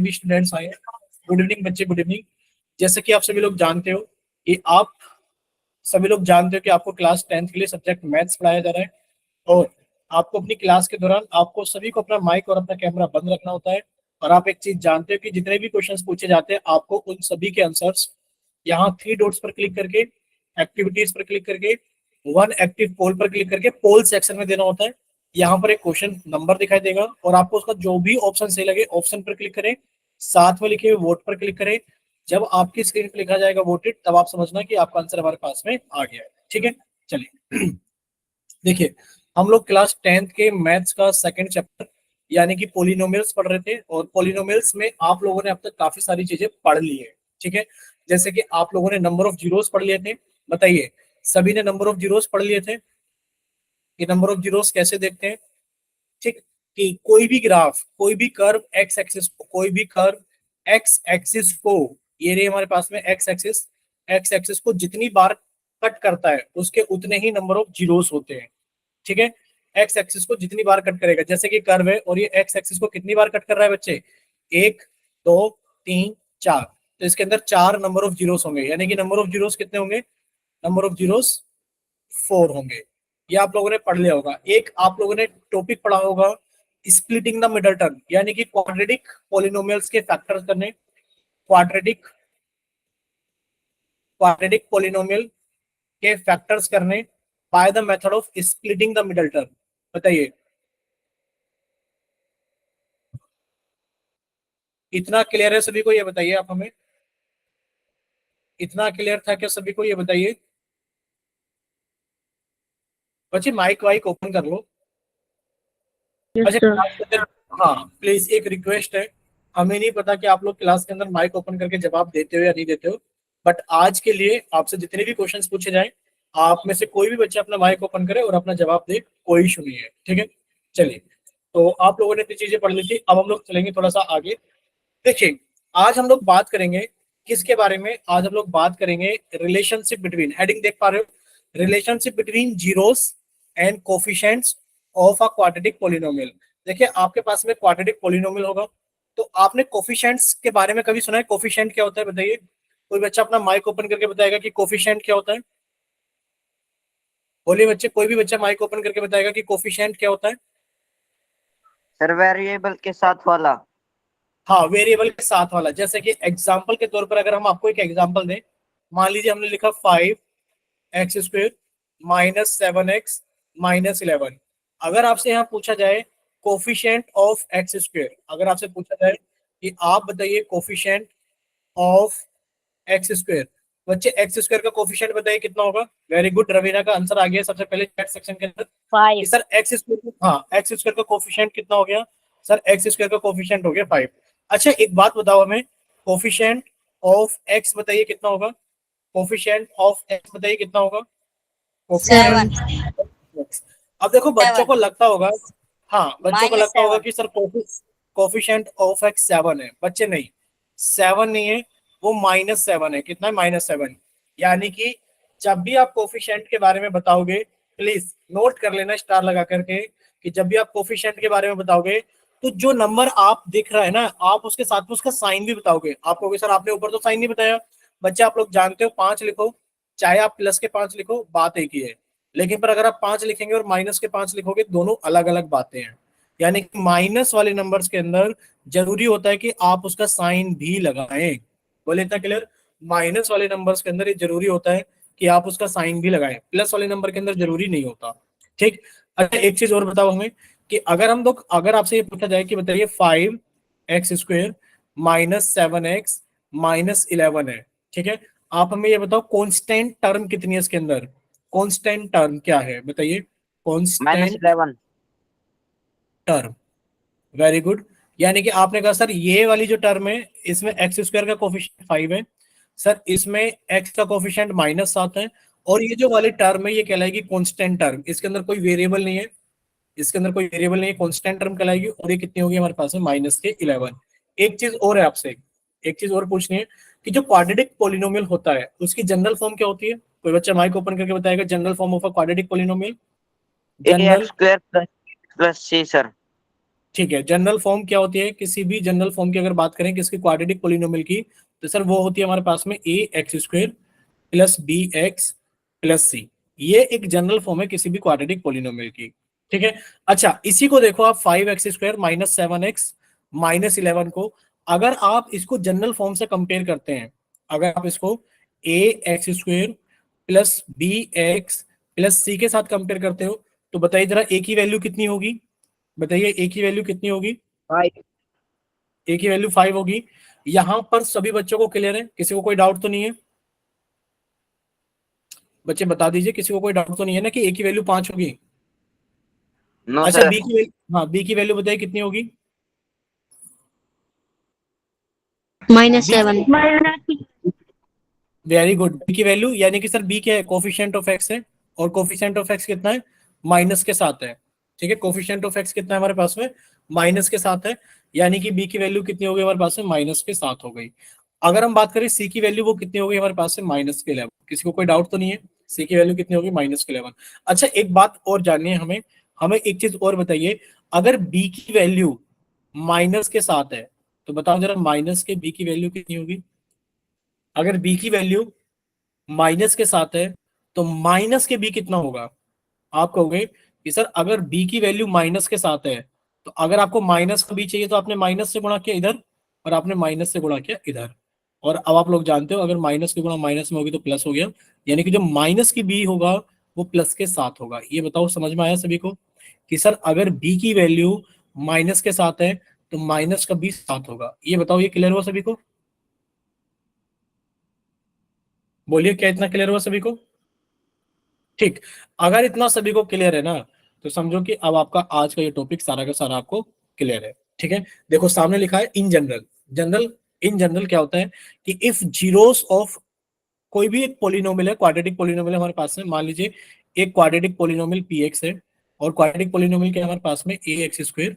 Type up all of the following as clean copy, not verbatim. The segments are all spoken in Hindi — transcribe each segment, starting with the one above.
भी स्टूडेंट्स आए हैं, गुड इवनिंग बच्चे, गुड इवनिंग। जैसे कि आप सभी लोग जानते हो कि आपको क्लास 10th के लिए सब्जेक्ट मैथ्स पढ़ाया जा रहा है, और आपको अपनी क्लास के दौरान आपको सभी को अपना माइक और अपना कैमरा बंद रखना होता है। और आप एक चीज जानते हो कि जितने भी क्वेश्चंस पूछे जाते हैं आपको उन सभी के आंसर्स यहाँ 3 डॉट्स पर क्लिक करके, एक्टिविटीज पर क्लिक करके, वन एक्टिव पोल पर क्लिक करके पोल सेक्शन में देना होता है। यहाँ पर एक क्वेश्चन नंबर दिखाई देगा और आपको उसका जो भी ऑप्शन सही लगे ऑप्शन पर क्लिक करें, साथ में लिखे हुए वोट पर क्लिक करें। जब आपकी स्क्रीन पर लिखा जाएगा वोटेड, तब आप समझना कि आपका आंसर हमारे पास में आ गया है। ठीक है, चलिए देखिए, हम लोग क्लास 10th के मैथ्स का सेकंड चैप्टर यानी कि पोलिनोमियल्स पढ़ रहे थे, और पोलिनोमियल्स में आप लोगों ने अब तक काफी सारी चीजें पढ़ ली है। ठीक है, जैसे कि आप लोगों ने नंबर ऑफ जीरोस पढ़ लिए थे। बताइए, सभी ने नंबर ऑफ जीरोस पढ़ लिए थे कि नंबर ऑफ जीरोस कैसे देखते हैं। ठीक, कि कोई भी ग्राफ, कोई भी कर्व एक्स एक्सिस को, कोई भी कर्व एक्स एक्सिस को, ये रही हमारे पास में एक्स एक्सिस को जितनी बार कट करता है उसके उतने ही नंबर ऑफ जीरोस होते हैं। ठीक है, एक्स एक्सिस को जितनी बार कट करेगा, जैसे कि कर्व है और ये एक्स एक्सिस को कितनी बार कट कर रहा है बच्चे, 1 2 3 4, तो इसके अंदर 4 नंबर ऑफ जीरोस होंगे, यानी कि नंबर ऑफ जीरोस कितने होंगे, नंबर ऑफ जीरोस 4 होंगे। ये आप लोगों ने पढ़ लिया होगा। एक आप लोगों ने टॉपिक पढ़ा होगा स्प्लिटिंग द मिडल टर्म, यानी कि क्वाड्रेटिक पॉलिनोमियल्स के फैक्टर्स करने, क्वाड्रेटिक पॉलिनोमियल के फैक्टर्स करने by the method of splitting the middle term. बताइए, इतना क्लियर है सभी को? ये बताइए आप हमें, इतना क्लियर था क्या सभी को? ये बताइए बच्चे, माइक वाइक ओपन कर लो। अच्छा, हाँ प्लीज एक रिक्वेस्ट है, हमें नहीं पता कि आप लोग क्लास के अंदर माइक ओपन करके जवाब देते हो या नहीं देते हो, बट आज के लिए आपसे जितने भी क्वेश्चंस पूछे जाए, आप में से कोई भी बच्चा अपना माइक ओपन करे और अपना जवाब दे, कोई इशू नहीं है। ठीक है, चलिए, तो आप लोगों ने इतनी चीजें पढ़ ली थी, अब हम लोग चलेंगे थोड़ा सा आगे। देखिए, आज हम लोग बात करेंगे किसके बारे में, आज हम लोग बात करेंगे रिलेशनशिप बिटवीन, हेडिंग देख पा रहे हो, relationship between zeros and coefficients of a quadratic polynomial. देखिए, आपके पास में क्वाड्रेटिक पॉलिनोमियल होगा, तो आपने कोफिशिएंट्स के बारे में कभी सुना है? कोफिशिएंट क्या होता है बताइए, कोई बच्चा अपना माइक ओपन करके बताएगा कि कोफिशिएंट क्या होता है? बोलिए बच्चे, कोई भी बच्चा माइक ओपन करके बताएगा कि कोफिशिएंट क्या होता है? सर वेरिएबल के साथ वाला। हाँ, वेरिएबल के साथ वाला। जैसे कि एग्जाम्पल के तौर पर अगर हम आपको एक एग्जाम्पल दें, मान लीजिए हमने लिखा 5x² -7x -11। अगर आपसे यहाँ पूछा जाए कोफिशिएंट ऑफ x², अगर आपसे पूछा जाए कि आप बताइए कोफिशिएंट ऑफ x², बच्चे x² का कोफिशिएंट बताइए कितना होगा? वेरी गुड, रवीना का आंसर आ गया सबसे पहले चैट सेक्शन के अंदर कि सर x², हाँ x² का कोफिशिएंट कितना हो गया सर? x² का कोफिशिएंट हो गया 5। अच्छा, एक बात बताओ हमें, कोफिशिएंट ऑफ x बताइए कितना होगा? कोफिशिएंट ऑफ x बताइए कितना होगा? 7। अब देखो, बच्चों को लगता होगा, हाँ बच्चों को लगता होगा -7। कि सर कोफिशिएंट ऑफ x 7 है। बच्चे नहीं, 7 नहीं है, वो -7 है। कितना है? -7। यानी कि जब भी आप कोफिशिएंट के बारे में बताओगे, प्लीज नोट कर लेना स्टार लगा करके, कि जब भी आप कोफिशिएंट के बारे में बताओगे तो जो नंबर आप दिख रहा है ना, आप उसके साथ में उसका साइन भी बताओगे। आप कहोगे सर आपने ऊपर तो साइन नहीं बताया। बच्चे, आप लोग जानते हो 5 लिखो, चाहे आप प्लस के 5 लिखो, बात एक ही है। लेकिन पर अगर आप 5 लिखेंगे और माइनस के 5 लिखोगे, दोनों अलग अलग बातें हैं। यानी कि माइनस वाले नंबर्स के अंदर जरूरी होता है कि आप उसका साइन भी लगाएं। बोले इतना क्लियर? माइनस वाले नंबर्स के अंदर ये जरूरी होता है कि आप उसका साइन भी लगाएं, प्लस वाले नंबर के अंदर जरूरी नहीं होता। ठीक। अच्छा, एक चीज और बताओ हमें कि अगर आपसे ये पूछा जाए कि बताइए 5x² -7x -11 है, ठीक है, आप हमें ये बताओ कांस्टेंट टर्म कितनी है इसके अंदर? कांस्टेंट टर्म क्या है बताइए? कांस्टेंट -11। Term, very good. यानी कि आपने कहा सर ये वाली जो टर्म है इसमें x² का कोफिशिएंट 5 है, सर इसमें x का कोफिशिएंट -7 है, और ये जो वाली टर्म है ये कहलाएगी कांस्टेंट टर्म। इसके अंदर कोई वेरिएबल नहीं है, इसके अंदर कोई वेरिएबल नहीं है, कांस्टेंट टर्म कहलाएगी। और ये कितनी होगी हमारे पास में? -11। एक चीज और है आपसे, एक चीज और पूछनी है कि जो क्वाड्रेटिक पॉलिनोमियल होता है उसकी जनरल फॉर्म क्या होती है? कोई बच्चा माइक ओपन करके बताएगा general form of a quadratic polynomial. General ax² + c sir. ठीक है, जनरल फॉर्म क्या होती है? किसी भी जनरल फॉर्म की अगर बात करें किसकी क्वाड्रेटिक पॉलिनोमियल की, तो सर वो होती है हमारे पास में a x square plus b x plus c. ये एक जनरल फॉर्म है किसी भी क्वाड्रेटिक पॉलिनोमियल की। ठीक है, अच्छा इसी को देखो आप 5x² माइनस 7x माइनस 11 को, अगर आप इसको जनरल फॉर्म से कंपेयर करते हैं, अगर आप इसको a x square plus b x plus c के साथ कंपेयर करते हो, तो बताइए जरा ए की वैल्यू कितनी होगी? बताइए ए की वैल्यू कितनी होगी? 5। ए की वैल्यू 5 होगी। यहां पर सभी बच्चों को क्लियर है? किसी को कोई डाउट तो नहीं है? बच्चे बता दीजिए, किसी को कोई डाउट तो नहीं है ना कि ए की वैल्यू 5 होगी? नो अच्छा सर। बी की वैल्यू, हाँ बी की वैल्यू बताइए कितनी होगी? -7। वेरी गुड, बी की वैल्यू यानी कि सर बी क्या है? कोफिशिएंट ऑफ एक्स है, और कोफिशिएंट ऑफ एक्स कितना है? माइनस के साथ है। ठीक है, कोफिशिएंट ऑफ एक्स कितना है हमारे पास में? माइनस के साथ है, यानी कि बी की वैल्यू कितनी हो गई हमारे पास में? माइनस के साथ हो गई। अगर हम बात करें सी की वैल्यू, वो कितनी हो गई हमारे पास में? -11। किसी को कोई डाउट तो नहीं है? सी की वैल्यू कितनी होगी? -11। अच्छा एक बात और जाननी है हमें, हमें एक चीज और बताइए, अगर बी की वैल्यू माइनस के साथ है, तो बताओ जरा माइनस के बी की वैल्यू कितनी होगी? अगर बी की वैल्यू माइनस के साथ है, तो माइनस के बी कितना होगा? आप कहोगे कि सर अगर बी की वैल्यू माइनस के साथ है, तो अगर आपको माइनस का बी चाहिए तो आपने माइनस से गुणा किया इधर, और आपने माइनस से गुणा किया इधर। और अब आप लोग जानते हो अगर माइनस की गुणा माइनस में होगी तो प्लस हो गया, यानी कि जो माइनस की बी होगा वो प्लस के साथ होगा। ये बताओ समझ में आया सभी को कि सर अगर बी की वैल्यू माइनस के साथ है तो माइनस का बी साथ होगा? ये बताओ, ये क्लियर हुआ सभी को? बोलिए, क्या इतना क्लियर हुआ सभी को? ठीक, अगर इतना सभी को क्लियर है ना, तो समझो कि अब आपका आज का ये टॉपिक सारा का सारा आपको क्लियर है। ठीक है, देखो सामने लिखा है in general. General, in general क्या होता है कि इफ जीरोस ऑफ कोई भी एक पोलिनोमियल है, क्वाड्रेटिक पोलिनोमियल है हमारे पास में, मान लीजिए एक क्वाड्रेटिक पोलिनोमियल पी एक्स है, और क्वाड्रेटिक पोलिनोमियल क्या है हमारे पास में? A x square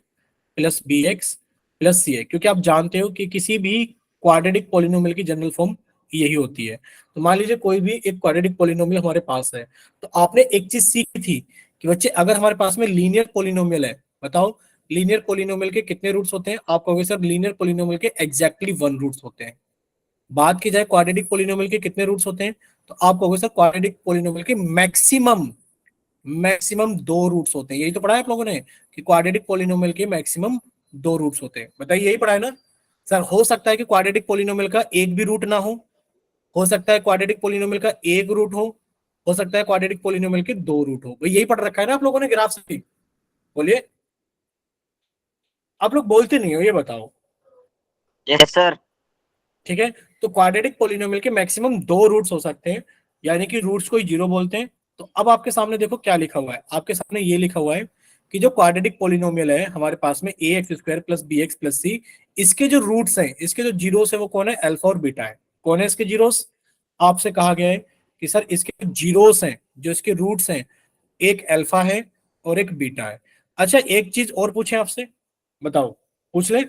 plus b x plus c है, क्योंकि आप जानते हो कि किसी भी क्वाड्रेटिक पोलिनोमियल की जनरल फॉर्म यही होती है। तो मान लीजिए कोई भी एक क्वाड्रेटिक पोलिनोमियल हमारे पास है, तो आपने एक चीज सीखी थी कि बच्चे अगर हमारे पास में लीनियर पोलिनोमियल है, बताओ लीनियर पोलिनोमियल के कितने रूट्स होते हैं? आप कहोगे सर लीनियर पोलिनोमियल के एग्जैक्टली 1 रूट्स होते हैं। बात की जाए क्वाड्रेटिक पोलिनोमियल के कितने रूट्स होते हैं, तो आप कहोगे सर क्वाड्रेटिक पोलिनोमियल के मैक्सिमम मैक्सिमम 2 रूट्स होते हैं। यही तो पढ़ा है आप लोगों ने कि क्वाड्रेटिक पोलिनोमियल के मैक्सिमम 2 रूट्स होते हैं। बताइए, यही पढ़ा है ना? सर हो सकता है कि क्वाड्रेटिक पोलिनोमियल का एक भी रूट ना हो सकता है क्वाड्रेटिक पोलिनोमियल का एक रूट हो सकता है क्वाड्रेटिक पोलिनोमियल के 2 रूट हो। भाई यही पढ़ रखा है ना आप लोगों ने ग्राफ से? बोलिए, आप लोग बोलते नहीं हो, ये बताओ। Yes sir. ठीक है, तो क्वाड्रेटिक पोलिनोमियल के मैक्सिमम 2 रूट्स हो सकते हैं, यानी कि रूट्स को ही 0 बोलते हैं। तो अब आपके सामने देखो क्या लिखा हुआ है, आपके सामने ये लिखा हुआ है कि जो क्वाड्रेटिक पोलिनोमियल है हमारे पास में a x square plus b x plus c, इसके जो रूट्स हैं, इसके जो जीरोस है वो कौन है? अल्फा और बीटा है। कौन है इसके जीरोस? आपसे कहा गया है कि सर इसके जीरोस हैं, जो इसके रूट्स हैं, एक अल्फा है और एक बीटा है। अच्छा एक चीज और पूछे आपसे, बताओ, पूछ ले?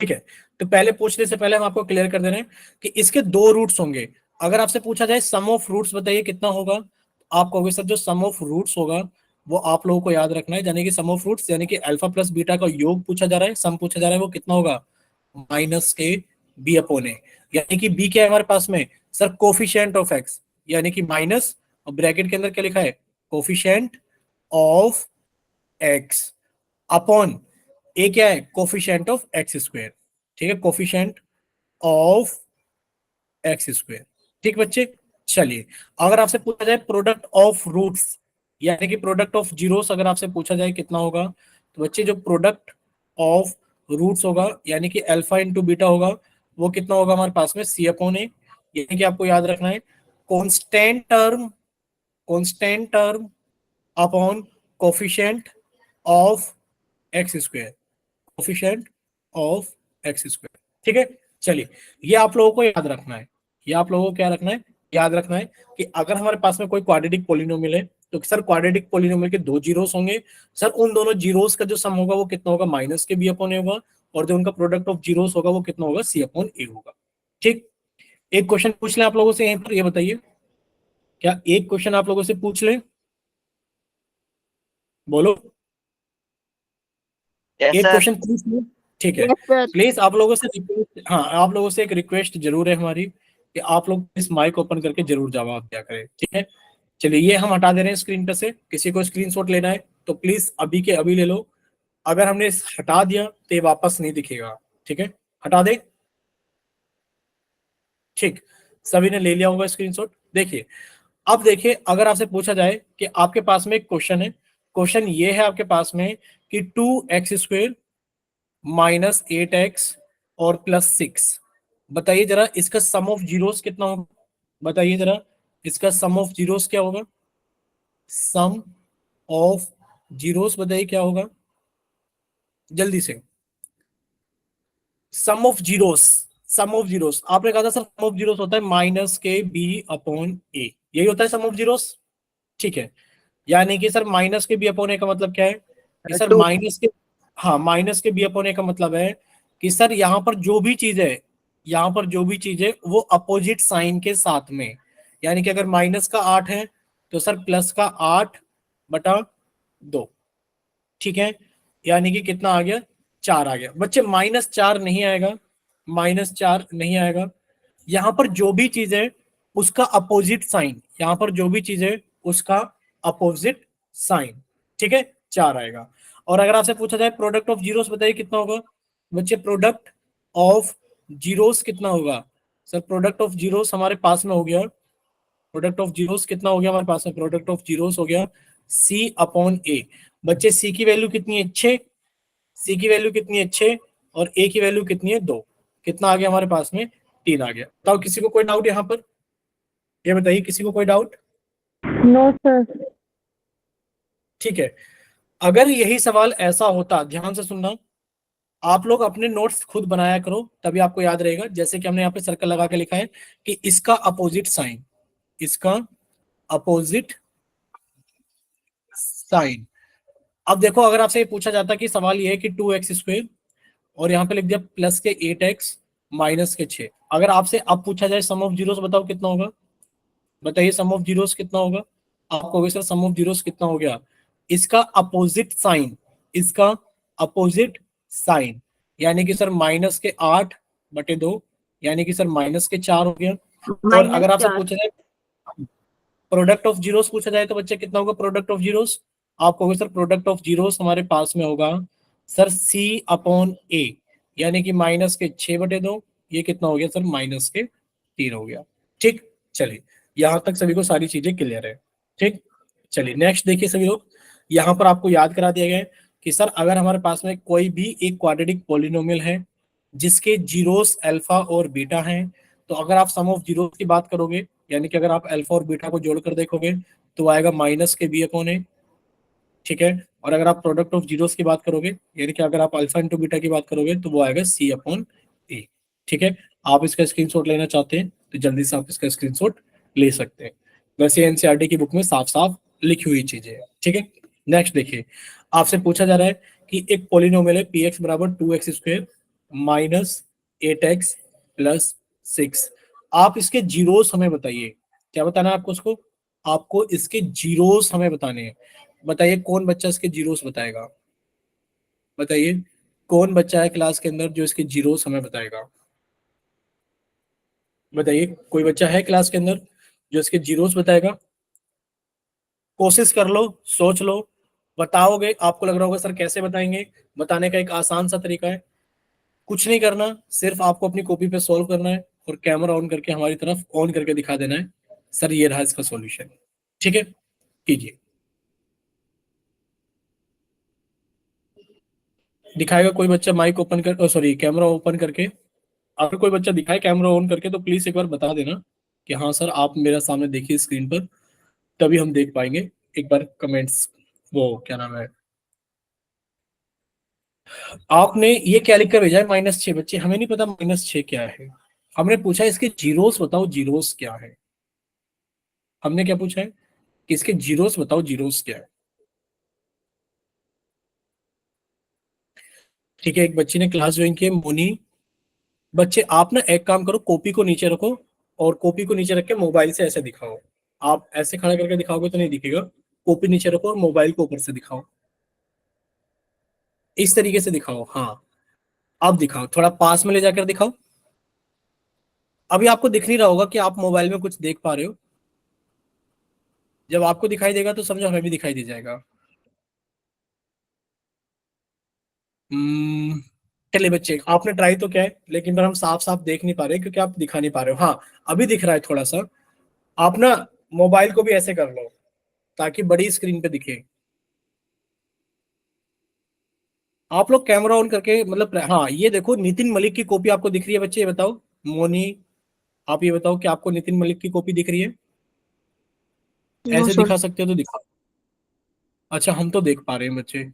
ठीक है, तो पहले पूछने से पहले हम आपको क्लियर कर दे रहे हैं कि इसके 2 रूट्स होंगे। अगर आपसे पूछा जाए सम ऑफ रूट्स बताइए कितना होगा, तो आप कहोगे सर जो सम ऑफ रूट्स होगा वो आप लोगों को याद रखना है, यानी कि सम ऑफ रूट्स यानी कि अल्फा प्लस बीटा का योग पूछा जा रहा है, सम पूछा जा रहा है, वो कितना होगा? माइनस के बी अपॉन ए। यानी कि बी क्या है हमारे पास में? सर कोफिशिएंट ऑफ एक्स, यानी कि माइनस, और ब्रैकेट के अंदर क्या लिखा है? कोफिशिएंट ऑफ एक्स अपॉन ए क्या है? Coefficient of x square. ठीक है, कोफिशिएंट ऑफ एक्स स्क्वायर। ठीक बच्चे, चलिए अगर आपसे पूछा जाए प्रोडक्ट ऑफ रूट्स, यानी कि प्रोडक्ट ऑफ जीरोस अगर आपसे पूछा जाए कितना होगा, तो बच्चे जो प्रोडक्ट ऑफ रूट्स होगा यानी कि अल्फा इंटू बीटा होगा, वो कितना होगा हमारे पास में? सी अपॉन ए। यानी कि आपको याद रखना है constant term upon coefficient of x square, coefficient of x square. ठीक है, चलिए ये आप लोगों को याद रखना है, ये आप लोगों को क्या रखना है? याद रखना है कि अगर हमारे पास में कोई क्वाड्रेटिक पोलिनोमियल है, तो सर क्वाड्रेटिक पोलिनोमियल के 2 जीरोस होंगे। सर उन दोनों जीरोस का जो सम होगा वो कितना होगा? माइनस के बी अपॉन ए होगा, और जो उनका प्रोडक्ट ऑफ जीरोस होगा वो कितना होगा? सी अपॉन ए होगा। ठीक, एक क्वेश्चन पूछ लें आप लोगों से यहीं पर, ये बताइए, क्या एक क्वेश्चन आप लोगों से पूछ लें? बोलो। यस एक सर। Question please. ठीक है, प्लीज आप लोगों से रिक्वेस्ट, हाँ आप लोगों से एक रिक्वेस्ट जरूर है हमारी कि आप लोग इस माइक ओपन करके जरूर जवाब दिया करें, ठीक है। चलिए ये हम हटा दे रहे हैं स्क्रीन पर से। किसी को स्क्रीनशॉट लेना है तो प्लीज अभी के अभी ले लो। अगर हमने हटा दिया तो ये वापस नहीं दिखेगा, ठीक है। हटा दे, ठीक। सभी ने ले लिया होगा स्क्रीनशॉट। देखिए, अब देखिए, अगर आपसे पूछा जाए कि आपके पास में एक क्वेश्चन है, क्वेश्चन ये है आपके पास में कि 2x² माइनस 8x और +6, बताइए जरा इसका सम ऑफ जीरोस कितना होगा। बताइए जरा इसका सम ऑफ जीरोस क्या होगा। सम ऑफ जीरोस बताइए क्या होगा जल्दी से। Sum of zeros, sum of zeros आपने कहा था सर, सम ऑफ जीरोस होता है -b/a, यही होता है सम ऑफ जीरोस, ठीक है। यानी कि सर -b/a का मतलब क्या है कि सर 2। माइनस के, हाँ -b/a का मतलब है कि सर यहाँ पर जो भी चीज है, यहाँ पर जो भी चीज है वो अपोजिट साइन के साथ में, यानी कि अगर -8 है तो सर +8/2, ठीक है। यानी कि कितना आ गया, 4 आ गया। बच्चे -4 नहीं आएगा, -4 नहीं आएगा। यहाँ पर जो भी चीज है उसका अपोजिट साइन, यहाँ पर जो भी चीज है उसका अपोजिट साइन, ठीक है, 4 आएगा। और अगर आपसे पूछा जाए प्रोडक्ट ऑफ जीरोस बताइए कितना होगा। बच्चे प्रोडक्ट ऑफ जीरोस कितना होगा। सर प्रोडक्ट ऑफ जीरोस हमारे पास में हो गया, प्रोडक्ट ऑफ जीरोस कितना हो गया हमारे पास में, प्रोडक्ट ऑफ जीरोस हो गया C/A। बच्चे C की वैल्यू कितनी है 6, C की वैल्यू कितनी है 6 और A की वैल्यू कितनी है 2, कितना आ गया हमारे पास में 3 आ गया। बताओ किसी को कोई डाउट यहाँ पर, ये बताइए किसी को कोई डाउट। No sir. ठीक है, अगर यही सवाल ऐसा होता, ध्यान से सुनना, आप लोग अपने नोट्स खुद बनाया करो तभी आपको याद रहेगा। जैसे कि हमने यहाँ पे सर्कल लगा के लिखा है कि इसका अपोजिट साइन, इसका अपोजिट साइन। अब देखो, अगर आपसे ये पूछा जाता कि सवाल ये है कि 2x² और यहाँ पे लिख दिया प्लस के 8x माइनस के 6, अगर आपसे अब पूछा जाए सम ऑफ जीरोस बताओ कितना होगा। बताइए सम ऑफ जीरोस कितना होगा। आप कहोगे सर सम ऑफ जीरोस कितना हो गया, इसका अपोजिट साइन, इसका अपोजिट साइन, यानी कि सर -8/2, यानी कि सर -4 हो गया। और अगर आपसे -4। पूछा जाए प्रोडक्ट ऑफ जीरोस पूछा जाए तो बच्चे कितना होगा प्रोडक्ट ऑफ जीरोस। आप कहोगे सर प्रोडक्ट ऑफ जीरोस हमारे पास में होगा सर C/A, यानी कि -6/2, ये कितना हो गया सर -3 हो गया, ठीक। चलिए यहां तक सभी को सारी चीजें क्लियर है, ठीक। चलिए नेक्स्ट देखिए सभी लोग, यहाँ पर आपको याद करा दिया गया है कि सर अगर हमारे पास में कोई भी एक क्वाड्रेटिक पॉलिनोमियल है जिसके जीरोस अल्फा और बीटा हैं, तो अगर आप सम ऑफ जीरोस की बात करोगे, यानी कि अगर आप अल्फा और बीटा को जोड़कर देखोगे तो आएगा -b/a, ठीक है। और अगर आप प्रोडक्ट ऑफ जीरोस की बात करोगे, यानी कि अगर आप अल्फा इंटू बीटा की बात करोगे तो वो आएगा C/A, ठीक है। आप इसका स्क्रीनशॉट लेना चाहते हैं तो जल्दी से आप इसका स्क्रीनशॉट ले सकते हैं। वैसे एनसीईआरटी की बुक में साफ साफ लिखी हुई चीजें हैं, ठीक है। नेक्स्ट देखिए, आपसे पूछा जा रहा है कि एक पॉलिनोमियल है px बराबर 2x² माइनस 8x प्लस 6, आप इसके जीरोस हमें बताइए। क्या बताना है आपको उसको, आपको इसके जीरोस हमें बताने हैं। बताइए कौन बच्चा इसके जीरोस बताएगा। बताइए कौन बच्चा है क्लास के अंदर जो इसके जीरोस हमें बताएगा। बताइए कोई बच्चा है क्लास के अंदर जो इसके जीरोस बताएगा। कोशिश कर लो, सोच लो, बताओगे। आपको लग रहा होगा सर कैसे बताएंगे, बताने का एक आसान सा तरीका है, कुछ नहीं करना, सिर्फ आपको अपनी कॉपी पे सॉल्व करना है और कैमरा ऑन करके हमारी तरफ ऑन करके दिखा देना है सर ये रहा इसका सॉल्यूशन, ठीक है। कीजिए, दिखाएगा कोई बच्चा माइक ओपन कर, सॉरी कैमरा ओपन करके। अगर कोई बच्चा दिखाए कैमरा ऑन करके तो प्लीज एक बार बता देना कि हाँ सर आप मेरा सामने देखिए स्क्रीन पर, तभी हम देख पाएंगे। एक बार कमेंट्स, वो क्या नाम है, आपने ये क्या लिख कर भेजा है -6। बच्चे हमें नहीं पता -6 क्या है, हमने पूछा इसके जीरोस बताओ जीरोस क्या है। हमने क्या पूछा है कि इसके जीरोस बताओ जीरोस क्या है, ठीक है। एक बच्ची ने क्लास ज्वाइन की है, मोनी। बच्चे आप ना एक काम करो, कॉपी को नीचे रखो और कॉपी को नीचे रख के मोबाइल से ऐसे दिखाओ। आप ऐसे खड़ा करके दिखाओगे तो नहीं दिखेगा, कॉपी नीचे रखो और मोबाइल को ऊपर से दिखाओ। इस तरीके से दिखाओ। हाँ, अब दिखाओ, थोड़ा पास में ले जाकर दिखाओ। अभी आपको दिख नहीं रहा होगा कि आप मोबाइल में कुछ देख पा रहे हो। जब आपको दिखाई देगा तो समझो हमें भी दिखाई दे जाएगा। हम्म, चलिए बच्चे, आपने ट्राई तो किया है, लेकिन पर हम साफ साफ देख नहीं पा रहे क्योंकि आप दिखा नहीं पा रहे हो। हाँ, अभी दिख रहा है थोड़ा सा। आप ना मोबाइल को भी ऐसे कर लो ताकि बड़ी स्क्रीन पे दिखे। आप लोग कैमरा ऑन करके, मतलब हाँ, ये देखो नितिन मलिक की कॉपी आपको दिख रही है बच्चे, ये बताओ। मोनी, आप ये बताओ कि आपको नितिन मलिक की कॉपी दिख रही है? नो ऐसे सर। दिखा सकते हो तो दिखाओ। अच्छा, हम तो देख पा रहे हैं बच्चे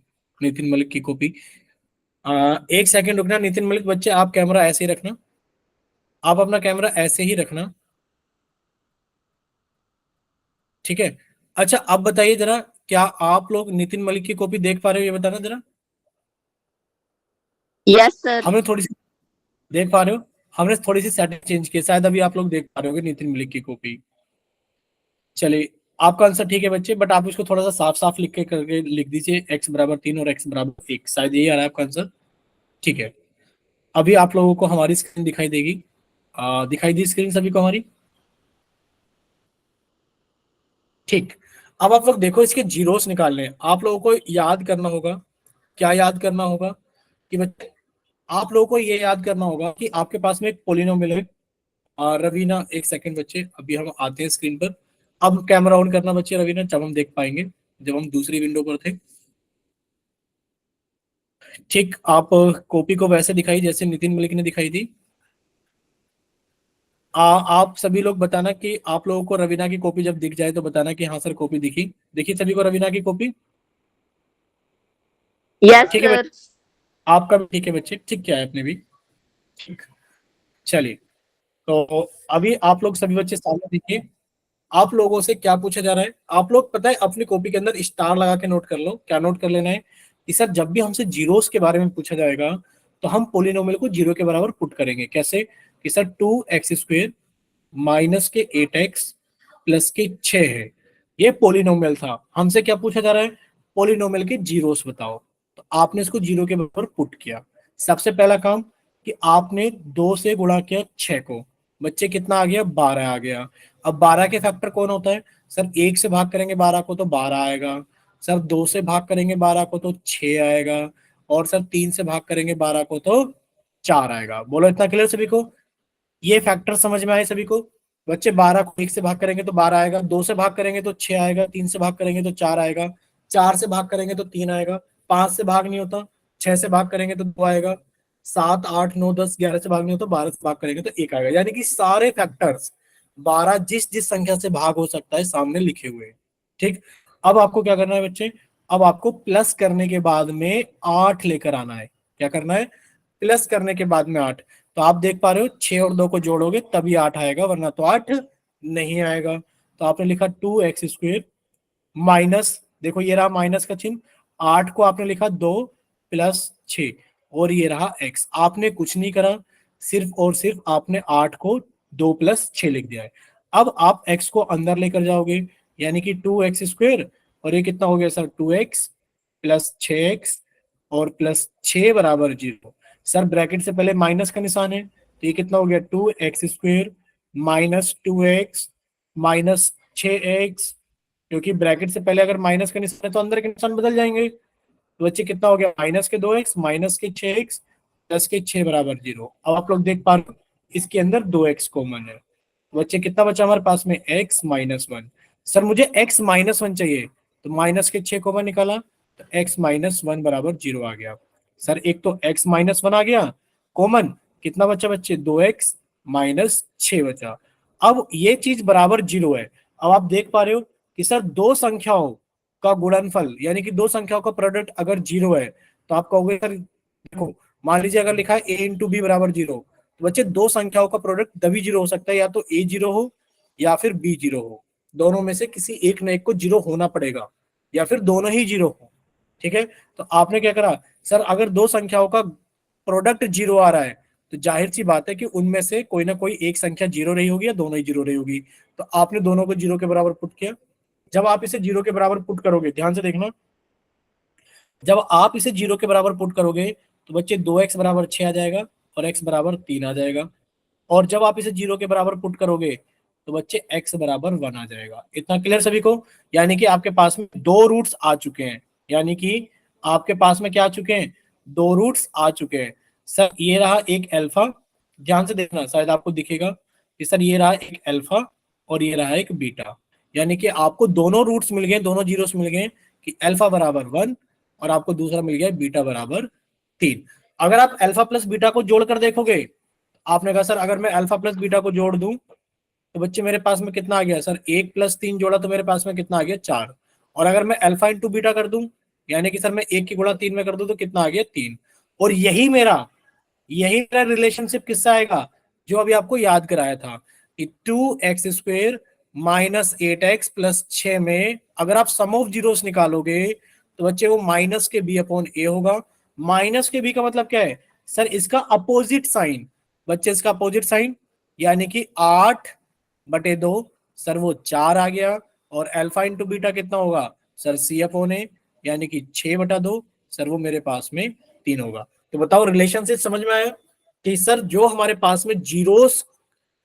नितिन मलिक की कॉपी। एक सेकंड रुकना नितिन मलिक, बच्चे आप कैमरा ऐसे ही रखना। आप अपना कैमरा ऐसे ही रखना, ठीक है? अच्छा, अब बताइए जरा, क्या आप लोग नितिन मलिक की कॉपी देख पा रहे हो, ये बताना जरा। Yes sir. हमने थोड़ी सी देख पा रहे हो? हमने थोड़ी सी सेटिंग चेंज की, शायद अभी आप लोग देख पा रहे होगे नितिन मलिक की कॉपी। चलिए, आपका आंसर ठीक है बच्चे, बट आप इसको थोड़ा सा साफ साफ लिख के करके लिख दीजिए, x बराबर 3 और x बराबर 1, शायद यही आ रहा है आपका आंसर। ठीक है, अभी आप लोगों को हमारी स्क्रीन दिखाई देगी। दिखाई दी स्क्रीन सभी को हमारी? ठीक। अब आप लोग देखो, इसके जीरोस निकालने हैं, आप लोगों को याद करना होगा। क्या याद करना होगा? कि बच्चे, आप लोगों को ये याद करना होगा कि आपके पास में एक पोलिनोमियल है। रवीना, एक सेकंड बच्चे, अभी हम आते हैं स्क्रीन पर। अब कैमरा ऑन करना बच्चे रवीना, जब हम देख पाएंगे, जब हम दूसरी विंडो पर थे। ठीक, आप कॉपी को वैसे दिखाई जैसे नितिन मलिक ने दिखाई थी। आप सभी लोग बताना कि आप लोगों को रवीना की कॉपी जब दिख जाए तो बताना कि हाँ सर कॉपी दिखी। देखिए सभी को रवीना की कॉपी। यस ठीक है सर। बच्चे, आपका भी ठीक है बच्चे, ठीक क्या है आपने भी। ठीक, चलिए। तो अभी आप लोग सभी बच्चे सामने देखिए, आप लोगों से क्या पूछा जा रहा है। आप लोग पता है अपनी कॉपी के अंदर स्टार लगा के नोट कर लो। क्या नोट कर लेना है कि सर जब भी हमसे जीरोस के बारे में पूछा जाएगा तो हम पोलिनोमियल को जीरो के बराबर पुट करेंगे। कैसे? कि सर 2x² माइनस के 8x प्लस के 6 है, ये पोलिनोमियल था। हमसे क्या पूछा जा रहा है? पोलिनोमियल के जीरोस बताओ। तो आपने इसको जीरो के बराबर पुट किया। सबसे पहला काम कि आपने 2 से गुणा किया 6 को। बच्चे कितना आ गया? 12 आ गया। अब 12 के फैक्टर कौन होता है? सर 1 से भाग करेंगे 12 को तो 12 आएगा। सर 2 से भाग करेंगे 12 को तो 6 आएगा। और सर 3 से भाग करेंगे 12 को तो 4 आएगा। बोलो, इतना क्लियर सभी को? ये फैक्टर समझ में आए सभी को? बच्चे 12 को 1 से भाग करेंगे तो 12 आएगा, 2 से भाग करेंगे तो 6 आएगा, 3 से भाग करेंगे तो 4 आएगा, 4 से भाग करेंगे तो 3 आएगा, 5 से भाग नहीं होता, 6 से भाग करेंगे तो 2 आएगा, 7 8 9 10 11 से भाग नहीं होता, 12 से भाग करेंगे तो 1 आएगा। यानी कि सारे फैक्टर्स 12 जिस जिस संख्या से भाग हो सकता है सामने लिखे हुए हैं। ठीक, अब आपको क्या करना है बच्चे? अब आपको प्लस करने के बाद में 8 लेकर आना है। क्या करना है? प्लस करने के बाद में 8। तो आप देख पा रहे हो 6 और 2 को जोड़ोगे तभी 8 आएगा, वरना तो 8 नहीं आएगा। तो आपने लिखा 2x² माइनस, देखो ये रहा माइनस का चिन्ह, 8 को आपने लिखा 2 प्लस 6, और ये रहा x। आपने कुछ नहीं करा, सिर्फ और सिर्फ आपने 8 को 2 प्लस 6 लिख दिया है। अब आप x को अंदर लेकर जाओगे, यानी कि 2x², और ये कितना हो गया सर? 2x प्लस 6x और प्लस 6 बराबर 0। सर ब्रैकेट से पहले माइनस का निशान है, तो ये कितना हो गया? 2x² minus 2x minus 6x, क्योंकि ब्रैकेट से पहले अगर माइनस का निशान है तो अंदर के निशान बदल जाएंगे। तो बच्चे कितना हो गया? माइनस के 2x माइनस के 6x प्लस के 6 बराबर 0। अब आप लोग देख पा रहे हो इसके अंदर 2x कॉमन है। तो बच्चे कितना बचा हमारे पास में? x-1। सर मुझे x-1 चाहिए, तो माइनस के 6 कॉमन निकाला तो x-1 बराबर 0 आ गया। सर एक तो x-1 आ गया कॉमन, कितना बचा बच्चे? 2x माइनस 6 बचा। अब ये चीज बराबर 0 है। अब आप देख पा रहे हो कि सर दो संख्याओं का गुणनफल, यानी कि दो संख्याओं का प्रोडक्ट अगर 0 है तो आप कहोगे सर देखो, मान लीजिए अगर लिखा है a × b बराबर 0, तो बच्चे दो संख्याओं का प्रोडक्ट तभी 0 हो सकता है, या तो a 0 हो या फिर b 0 हो। दोनों में से किसी एक न एक को 0 होना पड़ेगा, या फिर दोनों ही 0 हो। ठीक है, तो आपने क्या करा? सर अगर दो संख्याओं का प्रोडक्ट 0 आ रहा है तो जाहिर सी बात है कि उनमें से कोई ना कोई एक संख्या 0 रही होगी या दोनों ही 0 रही होगी। तो आपने दोनों को 0 के बराबर पुट किया। जब आप इसे 0 के बराबर पुट करोगे, ध्यान से देखना, जब आप इसे 0 के बराबर पुट करोगे तो बच्चे 2x बराबर 6 आ जाएगा और x बराबर 3 आ जाएगा। और जब आप इसे 0 के बराबर पुट करोगे तो बच्चे x बराबर 1 आ जाएगा। इतना क्लियर सभी को? यानी कि आपके पास में दो रूट्स आ चुके हैं, यानी कि आपके पास में क्या आ चुके हैं, दो रूट्स आ चुके हैं। सर ये रहा एक अल्फा, ध्यान से देखना शायद आपको दिखेगा कि सर ये रहा एक अल्फा और ये रहा एक बीटा, यानी कि आपको दोनों रूट्स मिल गए, दोनों जीरोस मिल गए कि अल्फा बराबर 1 और आपको दूसरा मिल गया बीटा बराबर 3। अगर आप अल्फा प्लस बीटा को जोड़कर देखोगे, आपने कहा सर अगर मैं अल्फा प्लस बीटा को जोड़ दूं तो बच्चे मेरे पास में कितना आ गया, सर 1 + 3 जोड़ा तो मेरे पास में कितना आ गया, 4। और अगर मैं अल्फा इंटू बीटा कर दूं, यानी कि सर मैं 1 की गुणा 3 में कर दूं तो कितना आ गया, 3। और यही मेरा रिलेशनशिप किससे आएगा, जो अभी आपको याद कराया था कि 2x² माइनस 8x प्लस 6 में अगर आप सम ऑफ जीरोस निकालोगे तो बच्चे वो माइनस के b/a होगा। माइनस के b का मतलब क्या है, सर इसका अपोजिट साइन, बच्चे इसका अपोजिट साइन, यानी कि 8/2, सर वो 4 आ गया। और अल्फा इंटू बीटा कितना होगा, सर c/a, यानी कि 6/2, सर वो मेरे पास में 3 होगा। तो बताओ रिलेशनशिप समझ में आया कि सर जो हमारे पास में जीरोस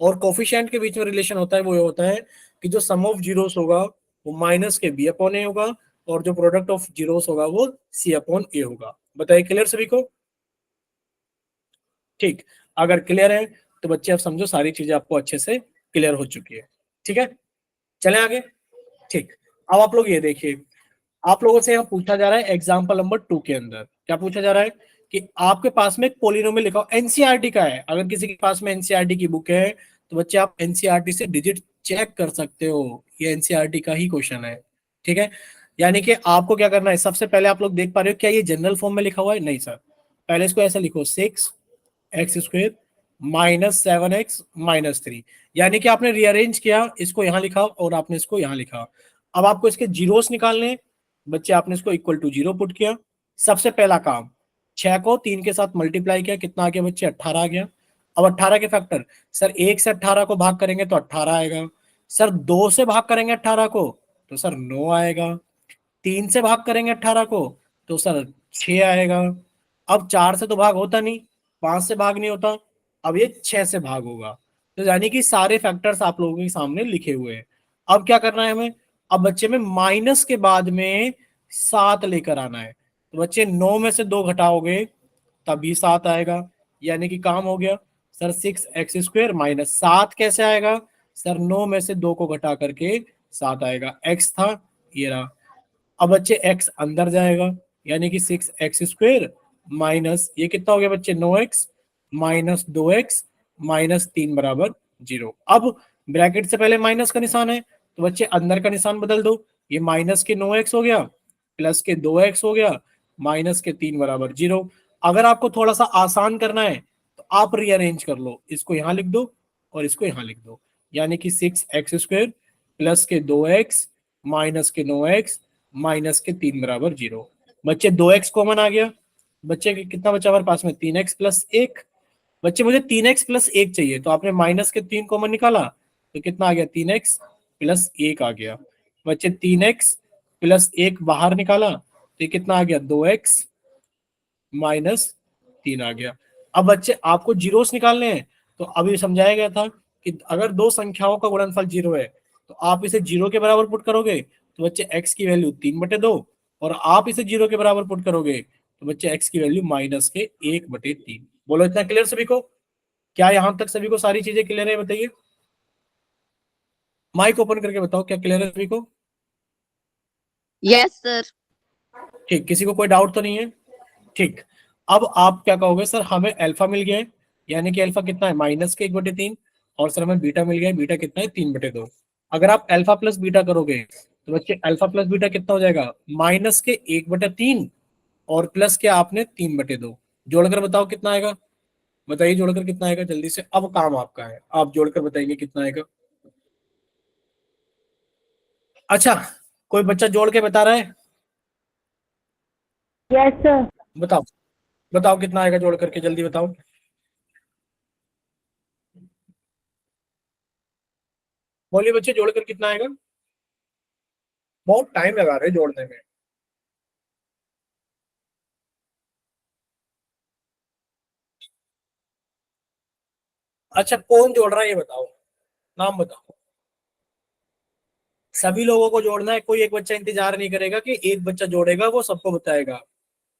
और कोफिशिएंट के बीच में रिलेशन होता है वो ये होता है कि जो सम ऑफ जीरोस होगा वो माइनस के b/a होगा और जो प्रोडक्ट ऑफ जीरोस होगा वो c/a होगा। बताइए क्लियर सभी को? ठीक, अगर क्लियर है तो बच्चे अब समझो सारी चीजें आपको अच्छे से क्लियर हो चुकी है। ठीक है, चलें आगे। ठीक, अब आप लोग ये देखिए, आप लोगों से यहाँ पूछा जा रहा है एग्जाम्पल नंबर 2 के अंदर क्या पूछा जा रहा है कि आपके पास में एक पोलिनोमियल लिखा हो, एनसीईआरटी का है। अगर किसी के पास में एनसीईआरटी की बुक है तो बच्चे आप एनसीईआरटी से डिजिट चेक कर सकते हो, ये एनसीईआरटी का ही क्वेश्चन है। ठीक है, यानी कि आपको क्या करना है, सबसे पहले आप लोग देख पा रहे हो क्या ये जनरल फॉर्म में लिखा हुआ है, नहीं सर। पहले इसको ऐसे लिखो 6x² माइनस 7x-3, यानी कि आपने रीअरेंज किया, इसको यहां लिखा और आपने इसको यहां लिखा। अब आपको इसके जीरोस निकालने, बच्चे आपने इसको इक्वल टू 0 पुट किया। सबसे पहला काम, 6 को 3 के साथ मल्टीप्लाई किया, कितना आ गया बच्चे, 18 आ गया। अब 18 के फैक्टर, सर 1 से 18 को भाग करेंगे तो 18 आएगा। सर 2 से भाग करेंगे 18 को तो सर 9 आएगा। 3 से भाग करेंगे 18 को तो सर 6 आएगा। अब 4 से तो भाग होता नहीं, 5 से भाग नहीं होता, अब ये 6 से भाग होगा। तो यानी कि सारे फैक्टर्स आप लोगों के सामने लिखे हुए हैं। अब क्या करना है हमें, अब बच्चे में माइनस के बाद में 7 लेकर आना है। तो बच्चे 9 में से 2 घटाओगे तभी 7 आएगा, यानी कि काम हो गया। सर 6x² माइनस 7 कैसे आएगा, सर 9 में से 2 को घटा करके 7 आएगा। x था, ये रहा। अब बच्चे x अंदर जाएगा, यानी कि 6x² माइनस ये कितना हो गया बच्चे, 9x माइनस 2x माइनस 3 बराबर 0। अब ब्रैकेट से पहले माइनस का निशान है तो बच्चे अंदर का निशान बदल दो, ये माइनस के 9x हो गया प्लस के 2x हो गया माइनस के 3 बराबर 0। अगर आपको थोड़ा सा आसान करना है तो आप रीअरेंज कर लो, इसको यहां लिख दो और इसको यहां लिख दो, यानी कि 6x² प्लस के 2x माइनस के 9x माइनस के 3 बराबर 0। बच्चे 2x कॉमन आ गया, बच्चे कितना बचा हमारे पास में, 3x प्लस 1। बच्चे मुझे 3x प्लस 1 चाहिए, तो आपने माइनस के 3 कॉमन निकाला तो कितना आ गया, 3x प्लस 1 आ गया। बच्चे 3x प्लस 1 बाहर निकाला तो ये कितना आ गया, 2x माइनस 3 आ गया। अब बच्चे आपको जीरोस निकालने हैं, तो अभी समझाया गया था कि अगर दो संख्याओं का गुणनफल 0 है तो आप इसे 0 के बराबर पुट करोगे तो बच्चे x की वैल्यू 3/2, और आप इसे 0 के बराबर पुट करोगे तो बच्चे x की वैल्यू माइनस के 1/3। बोलो इतना क्लियर सभी को? क्या यहां तक सभी को सारी चीजें क्लियर है, बताइए। माइक ओपन करके बताओ क्या क्लियर है सभी को? Yes sir. ठीक, किसी को कोई डाउट तो नहीं है? ठीक, अब आप क्या कहोगे, सर हमें अल्फा मिल गया है, यानी कि अल्फा कितना है, माइनस के 1/3, और सर हमें बीटा मिल गया है, बीटा कितना है, 3/2। अगर आप अल्फा प्लस बीटा करोगे तो बच्चे अल्फा प्लस बीटा कितना हो जाएगा, माइनस के 1/3 और प्लस के आपने 3/2। जोड़कर बताओ कितना आएगा, बताइए जोड़कर कितना आएगा जल्दी से, अब काम आपका है, आप जोड़कर बताइए कितना आएगा। अच्छा, कोई बच्चा जोड़ के बता रहा है? Yes sir. बताओ, बताओ कितना आएगा जोड़ करके, जल्दी बताओ। बोलिए बच्चे, जोड़कर कितना आएगा? बहुत टाइम लगा रहे हैं जोड़ने में। अच्छा कौन जोड़ रहा है ये बताओ, नाम बताओ। सभी लोगों को जोड़ना है, कोई एक बच्चा इंतजार नहीं करेगा कि एक बच्चा जोड़ेगा वो सबको बताएगा।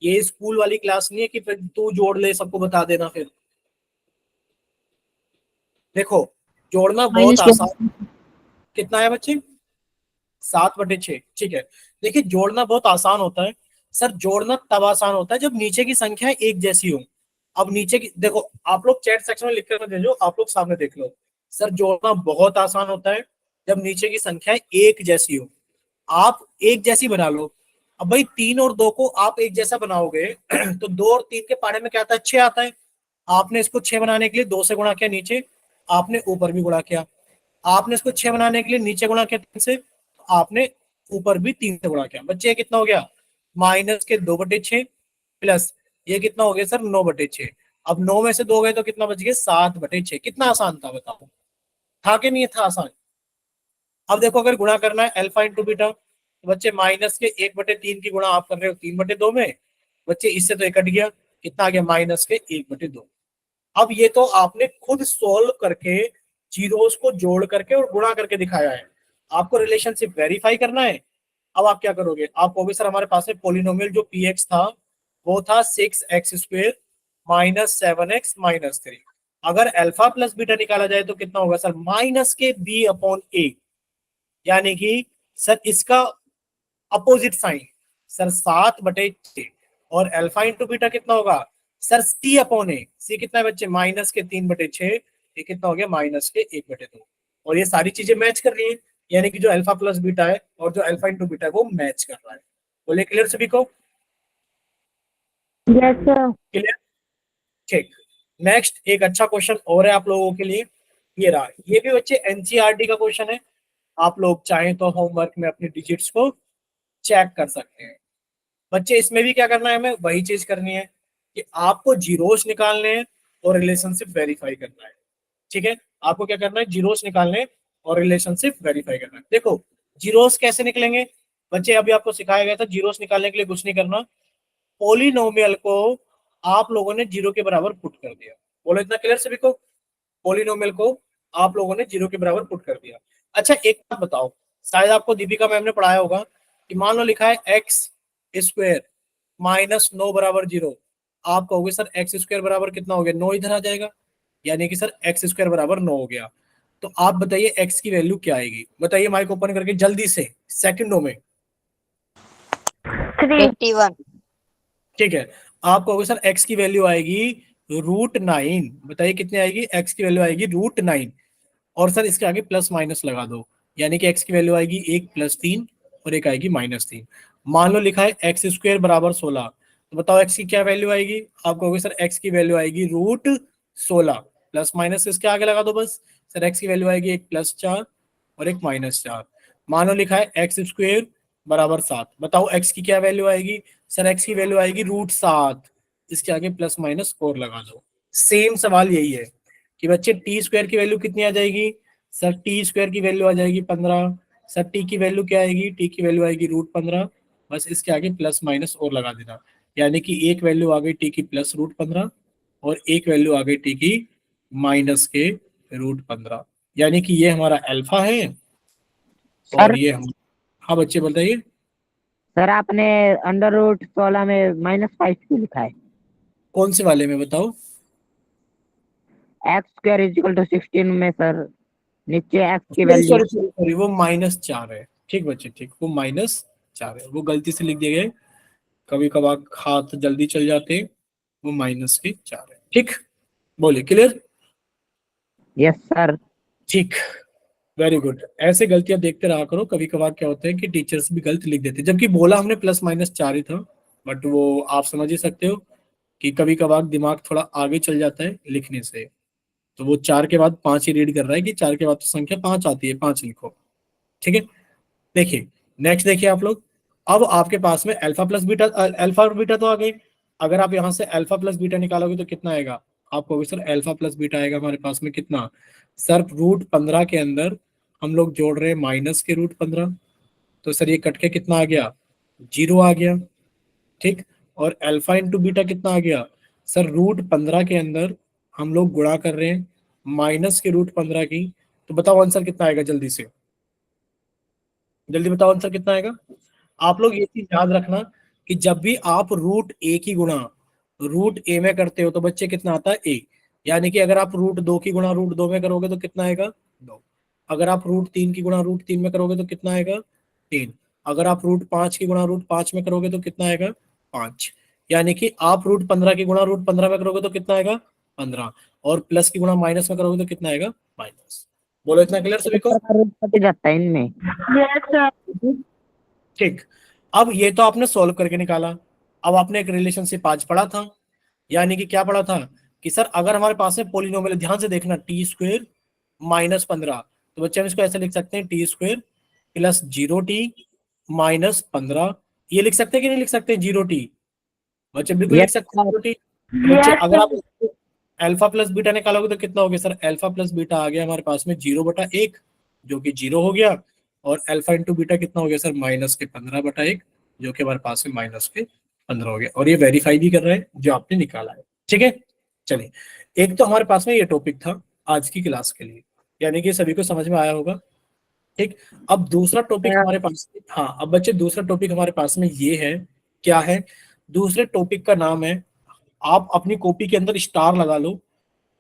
ये स्कूल वाली क्लास नहीं है कि फिर तू जोड़ ले सबको बता देना फिर। देखो जोड़ना बहुत माइनस आसान। कितना है बच्चे? 7/6, ठीक है। देखिए जोड़ना बहुत आसान होता है। सर जोड़ना तब आसान होता है जब नीचे की संख्या एक जैसी हो। अब नीचे की देखो, आप लोग चैट सेक्शन में लिख कर भेजो, आप लोग सामने देख लो। सर जोड़ना बहुत आसान होता है जब नीचे की संख्या एक जैसी हो। आप एक जैसी बना लो। अब भाई 3 और 2 को आप एक जैसा बनाओगे तो 2 और 3 के पारे में क्या आता है? 6 आता है। आपने इसको 6 बनाने के लिए 2 से गुणा किया नीचे, आपने ऊपर भी गुणा किया। आपने इसको 6 बनाने के लिए नीचे गुणा किया 3 से, आपने ऊपर भी 3 से गुणा किया। बच्चे ये कितना हो गया? -2/6 प्लस ये कितना हो गया सर? 9/6। अब 9 में से 2 गए तो कितना बच गया? 7/6। कितना आसान था बताओ, था कि नहीं था आसान? अब देखो अगर गुणा करना है अल्फा इंटू बीटा, तो बच्चे -1/3 की गुणा आप कर रहे हो 3/2 में। बच्चे इससे तो ये कट गया, कितना आ गया? -1/2। अब ये तो आपने खुद सोल्व करके जीरोस को जोड़ करके और गुणा करके दिखाया है। आपको रिलेशनशिप वेरीफाई करना है। अब आप क्या करोगे? आप कहोगे सर हमारे पास में पोलिनोमियल जो px था वो था 6x² -7x-3। अगर अल्फा प्लस बीटा निकाला जाए तो कितना होगा सर? -b/a। यानी कि सर इसका अपोजिट साइन सर 7/6। और अल्फा इंटू बीटा कितना होगा सर? c/a। सी कितना है बच्चे? -3/6। ये कितना हो गया? -1/2। और ये सारी चीजें मैच कर रही है, यानी कि जो अल्फा प्लस बीटा है और जो अल्फा इंटू बीटा है वो मैच कर रहा है। बोले क्लियर सभी को? Yes sir. क्लियर, ठीक। नेक्स्ट एक अच्छा क्वेश्चन और है आप लोगों के लिए, ये रहा। ये भी बच्चे एनसीईआरटी का क्वेश्चन है। आप लोग चाहें तो होमवर्क में अपनी डिजिट्स को चेक कर सकते हैं। बच्चे इसमें भी क्या करना है? हमें वही चीज करनी है कि आपको जीरोस निकालने हैं और रिलेशनशिप वेरीफाई करना है। ठीक है, आपको क्या करना है? जीरोस निकालने हैं और रिलेशनशिप वेरीफाई करना है। देखो जीरोस कैसे निकलेंगे बच्चे, अभी आपको सिखाया गया था। जीरोस निकालने के लिए कुछ नहीं करना, पोलिनोमियल को आप लोगों ने जीरो के बराबर पुट कर दिया। बोलो इतना क्लियर सभी को? पोलिनोमियल को आप लोगों ने जीरो के बराबर पुट कर दिया। अच्छा एक बात बताओ, शायद आपको दीपिका मैम ने पढ़ाया होगा कि मान लो लिखा है x² -9 = 0। आप कहोगे सर x² बराबर कितना हो गया? 9 इधर आ जाएगा, यानी कि सर x² बराबर 9 हो गया। तो आप बताइए x की वैल्यू क्या आएगी? बताइए माइक ओपन करके जल्दी से, सेकंडों में। 81। ठीक है, आप कहोगे सर x की वैल्यू आएगी √9। बताइए कितनी आएगी? x की वैल्यू आएगी √9। और सर इसके आगे प्लस माइनस लगा दो, यानी कि x की वैल्यू आएगी 1 + 3 और एक आएगी -3। मान लो लिखा है x² बराबर 16। तो बताओ x की क्या वैल्यू आएगी? आप कहोगे सर x की वैल्यू आएगी √16। प्लस माइनस इसके आगे लगा दो बस। सर x की वैल्यू आएगी 1 + 4 और एक -4। मान लो लिखा है x² बराबर 7। बताओ x की क्या वैल्यू आएगी? सर x की वैल्यू आएगी √7। इसके आगे प्लस माइनस और लगा दो। सेम सवाल यही है कि बच्चे t² की वैल्यू कितनी आ जाएगी? सर t² की वैल्यू आ जाएगी 15। सर t की वैल्यू क्या आएगी? t की वैल्यू आएगी √15। बस इसके आगे प्लस माइनस और लगा देना, यानी कि एक वैल्यू आ गई t की प्लस √15 और एक वैल्यू आ गई t की माइनस के √15। यानी कि ये हमारा अल्फा है और सर ये हम। हाँ बच्चे बताइए। सर आपने √16 में -5 क्यों लिखा है? कौन से वाले में बताओ? x² = 16 में सर नीचे x की sorry value. Sorry sorry sorry, वो -4 है। ठीक बच्चे ठीक, वो -4 है, वो गलती से लिख दिए गए। कभी कभार हाथ जल्दी चल जाते हैं। वो -4 है। ठीक, बोलिए क्लियर? Yes sir. ठीक, वेरी गुड। ऐसे गलतियां देखते रहा करो, कभी कभार क्या होता है कि टीचर्स भी गलत लिख देते हैं, जबकि बोला हमने +- 4 ही था। बट वो आप समझ ही सकते हो कि कभी कभार दिमाग थोड़ा आगे चल जाता है लिखने से। तो वो 4 के बाद 5 ही रीड कर रहा है कि 4 के बाद तो संख्या 5 आती है, 5 लिखो। ठीक है, देखिए नेक्स्ट देखिए आप लोग। अब आपके पास में अल्फा प्लस बीटा, अल्फा और बीटा तो आ गए। अगर आप यहां से अल्फा प्लस बीटा निकालोगे तो कितना आएगा? आपको सर अल्फा प्लस बीटा आएगा हमारे पास में कितना? सर √15 के अंदर हम लोग जोड़ रहे हैं माइनस के √15। तो सर ये कट के कितना आ गया? 0 आ गया। ठीक, और अल्फा इंटू बीटा कितना आ गया? सर √15 के अंदर हम लोग गुणा कर रहे हैं माइनस के रूट 15 की, तो बताओ आंसर कितना आएगा, जल्दी से जल्दी बताओ आंसर कितना आएगा। आप लोग ये चीज याद रखना कि जब भी आप रूट ए की गुणा रूट ए में करते हो तो बच्चे कितना आता है, ए। यानी कि अगर आप रूट 2 की गुणा रूट 2 में करोगे तो कितना आएगा, 2। अगर आप रूट 3 की गुणा रूट 3 में करोगे तो कितना आएगा, 3। अगर आप रूट 5 की गुणा रूट 5 में करोगे तो कितना आएगा, 5। यानी कि आप रूट 15 की गुणा रूट 15 में करोगे तो कितना आएगा, 15। और प्लस की गुणा माइनस में करोगे तो कितना आएगा, माइनस। बोलो, इतना क्लियर सभी को। रूट कट जाता है इनमें। ठीक। अब ये तो आपने सॉल्व करके निकाला। अब आपने एक रिलेशनशिप आज पढ़ा था, यानी कि क्या पढ़ा था कि सर अगर हमारे पास में पोलिनोमियल, ध्यान से देखना, टी स्क्वेयर माइनस 15, तो बच्चे हम इसको ऐसे लिख सकते हैं, T square plus 0t minus 15। ये लिख सकते हैं कि नहीं लिख सकते, 0t। बच्चे बिल्कुल लिख यस सकते हैं 0t। तो बच्चे अगर आप अल्फा प्लस बीटा निकालोगे तो कितना हो गया सर, अल्फा प्लस बीटा आ गया हमारे पास में 0/1, जो कि 0 हो गया। और अल्फा इंटू बीटा कितना हो गया सर, माइनस के 15/1, जो कि हमारे पास में माइनस के 15 हो गया। और ये वेरीफाई भी कर रहे हैं जो आपने निकाला है। ठीक है, चलिए। एक तो हमारे पास में ये टॉपिक था आज की क्लास के लिए, यानी कि सभी को समझ में आया होगा। ठीक। अब दूसरा टॉपिक हमारे पास, हाँ अब बच्चे दूसरा टॉपिक हमारे पास में ये है, क्या है, दूसरे टॉपिक का नाम है, आप अपनी कॉपी के अंदर स्टार लगा लो,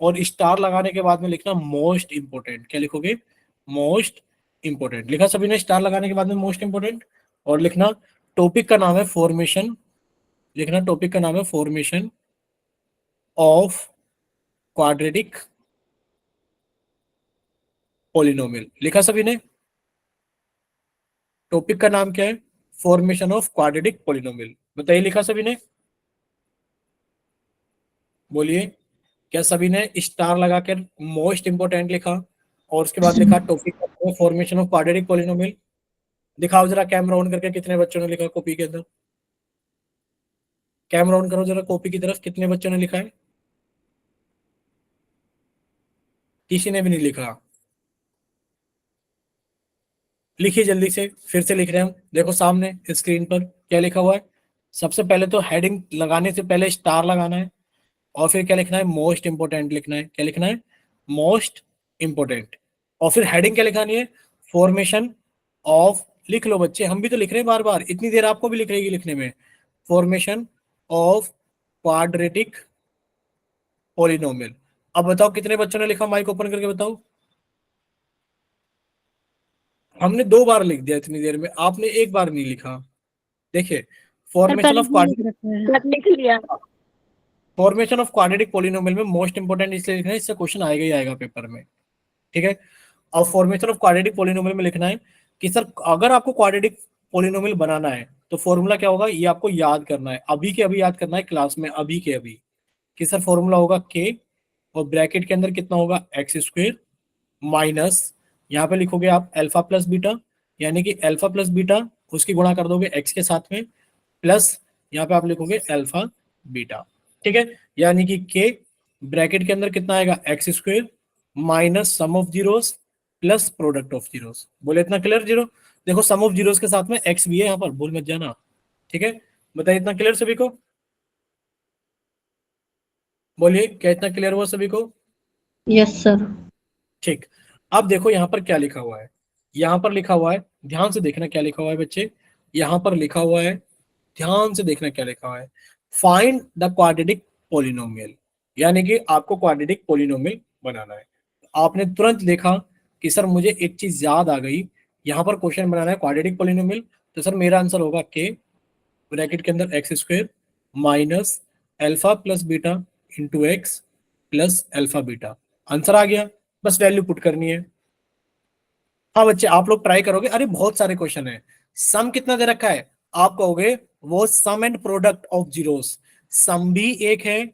और स्टार लगाने के बाद में लिखना मोस्ट इंपोर्टेंट। क्या लिखोगे, मोस्ट इंपोर्टेंट। लिखा सभी ने स्टार लगाने के बाद में मोस्ट इंपोर्टेंट। और लिखना टॉपिक का नाम है फॉर्मेशन, लिखना टॉपिक का नाम है फॉर्मेशन ऑफ क्वाड्रेटिक पॉलिनोमियल। लिखा सभी ने, टॉपिक का नाम क्या है, फॉर्मेशन ऑफ क्वाड्रेटिक पॉलिनोमियल। बताइए, लिखा सभी ने, बोलिए। क्या सभी ने स्टार लगाकर मोस्ट इंपोर्टेंट लिखा, और उसके बाद लिखा topic formation of quadratic polynomial. दिखाओ जरा कैमरा ऑन करके कितने बच्चों ने लिखा कॉपी के अंदर, कैमरा ऑन करो जरा कॉपी की तरफ, कितने बच्चों ने लिखा है, किसी ने भी नहीं लिखा। लिखिए जल्दी से, फिर से लिख रहे हैं हम, देखो सामने स्क्रीन पर क्या लिखा हुआ है। सबसे पहले तो हेडिंग लगाने से पहले स्टार लगाना है, और फिर क्या लिखना है, मोस्ट इंपोर्टेंट लिखना है। क्या लिखना है, मोस्ट इंपोर्टेंट। और फिर हेडिंग क्या लिखानी है, फॉर्मेशन ऑफ। लिख लो बच्चे, हम भी तो लिख रहे हैं बार बार, इतनी देर आपको भी लिख रहेगी लिखने में। Formation of quadratic polynomial. अब बताओ कितने बच्चों ने लिखा, माइक ओपन करके बताओ। हमने 2 बार लिख दिया इतनी देर में, आपने एक बार नहीं लिखा। देखिए, फॉर्मेशन ऑफ क्वाड्रेटिक, लिख लिया। फॉर्मेशन ऑफ क्वाड्रेटिक पॉलिनोमियल में मोस्ट इंपोर्टेंट इसलिए लिखना है, इससे क्वेश्चन आएगा ही आएगा पेपर में। ठीक है। अब फॉर्मेशन ऑफ क्वाड्रेटिक पॉलिनोमियल में लिखना है कि सर अगर आपको क्वाड्रेटिक पॉलिनोमियल बनाना है तो फॉर्मूला क्या होगा, ये आपको याद करना है, अभी के अभी याद करना है क्लास में, अभी के अभी। कि सर फॉर्मूला होगा के, और ब्रैकेट के अंदर कितना होगा, एक्स स्क्वेयर माइनस, यहाँ पे लिखोगे आप अल्फा प्लस बीटा, यानी कि अल्फा प्लस बीटा उसकी गुणा कर दोगे एक्स के साथ में, प्लस यहाँ पे आप लिखोगे अल्फा बीटा। ठीक है, यानी कि के ब्रैकेट के अंदर कितना आएगा, x square minus sum of zeros plus product of zeros. बोले इतना क्लियर जीरो। देखो सम ऑफ जीरोस के साथ में एक्स भी है यहाँ पर, भूल मत जाना। ठीक है, बताइए इतना क्लियर सभी को, बोलिए क्या इतना क्लियर हुआ सभी को। Yes sir. ठीक। अब देखो यहाँ पर क्या लिखा हुआ है, यहाँ पर लिखा हुआ है, ध्यान से देखना क्या लिखा हुआ है बच्चे, यहाँ पर लिखा हुआ है, ध्यान से देखना क्या लिखा हुआ है, फाइंड द क्वाड्रेटिक पॉलिनोमियल। यानी कि आपको क्वाड्रेटिक पॉलिनोमियल बनाना है। आपने तुरंत देखा कि सर मुझे एक चीज याद आ गई, यहाँ पर क्वेश्चन बनाना है क्वाड्रेटिक पॉलिनोमियल, तो सर मेरा आंसर होगा के ब्रैकेट के अंदर x square minus alpha plus beta into x plus alpha beta. Answer आ गया, बस वैल्यू पुट करनी है। हाँ बच्चे आप लोग ट्राई करोगे, अरे बहुत सारे क्वेश्चन है। सम कितना दे रखा है, आप कहोगे वो सम एंड प्रोडक्ट ऑफ जीरोस, सम भी एक है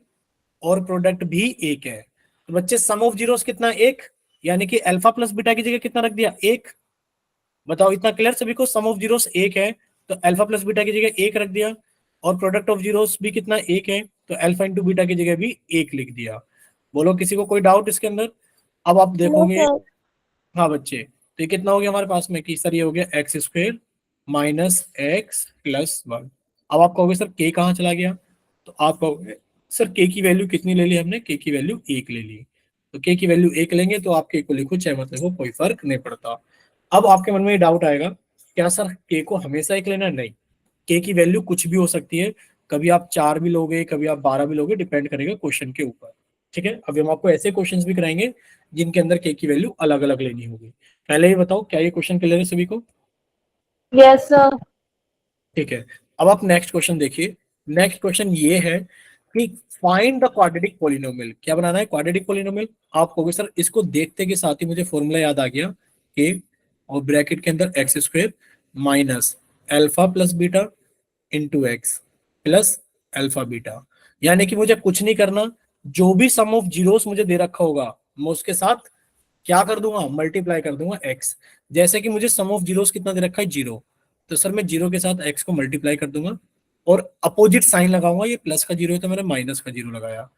और प्रोडक्ट भी एक है। तो बच्चे सम ऑफ जीरोस कितना, एक, यानी कि अल्फा प्लस बीटा की जगह कितना रख दिया, एक। बताओ इतना क्लियर सभी को, सम ऑफ जीरोस एक है तो अल्फा प्लस बीटा की जगह एक रख दिया, और प्रोडक्ट ऑफ जीरोस भी कितना, एक है, तो अल्फा इंटू बीटा की जगह भी एक लिख दिया। बोलो किसी को कोई डाउट इसके अंदर। अब आप देखोगे, हाँ बच्चे, तो ये कितना हो गया हमारे पास में कि सर ये हो गया x square minus x plus 1। अब आप कहोगे सर के कहाँ चला गया, तो आप कहोगे सर के की वैल्यू कितनी ले ली हमने, के की वैल्यू 1 ले ली। तो के की वैल्यू 1 लेंगे तो आप के को लिखो चाहे मत लिखो, कोई फर्क नहीं पड़ता। अब आपके मन में ये डाउट आएगा, क्या सर के को हमेशा 1 लेना है? नहीं, के की वैल्यू कुछ भी हो सकती है, कभी आप 4 भी लोगे, कभी आप 12 भी लोगे, डिपेंड करेगा क्वेश्चन के ऊपर। ठीक है, अभी हम आपको ऐसे क्वेश्चंस भी कराएंगे जिनके अंदर के की वैल्यू अलग अलग लेनी होगी। पहले ये बताओ, क्या ये क्वेश्चन क्लियर है सभी को? Yes sir. ठीक है, अब आप नेक्स्ट क्वेश्चन देखिए। नेक्स्ट क्वेश्चन ये है कि फाइंड द क्वाड्रेटिक पोलिनोमियल। क्या बनाना है? Quadratic polynomial. आप कहोगे सर इसको देखते के साथ ही मुझे फॉर्मूला याद आ गया कि, और ब्रैकेट के अंदर x square minus alpha plus beta into x plus alpha beta. यानी कि मुझे कुछ नहीं करना, जो भी सम ऑफ जीरोस मुझे दे रखा होगा मैं उसके साथ क्या कर दूंगा? मल्टीप्लाई कर दूंगा एक्स। जैसे कि मुझे सम ऑफ जीरोस कितना दे रखा है? 0। तो सर मैं 0 के साथ एक्स को मल्टीप्लाई कर दूंगा और अपोजिट साइन लगाऊंगा। ये प्लस का 0 है तो मैंने माइनस का 0 लगाया।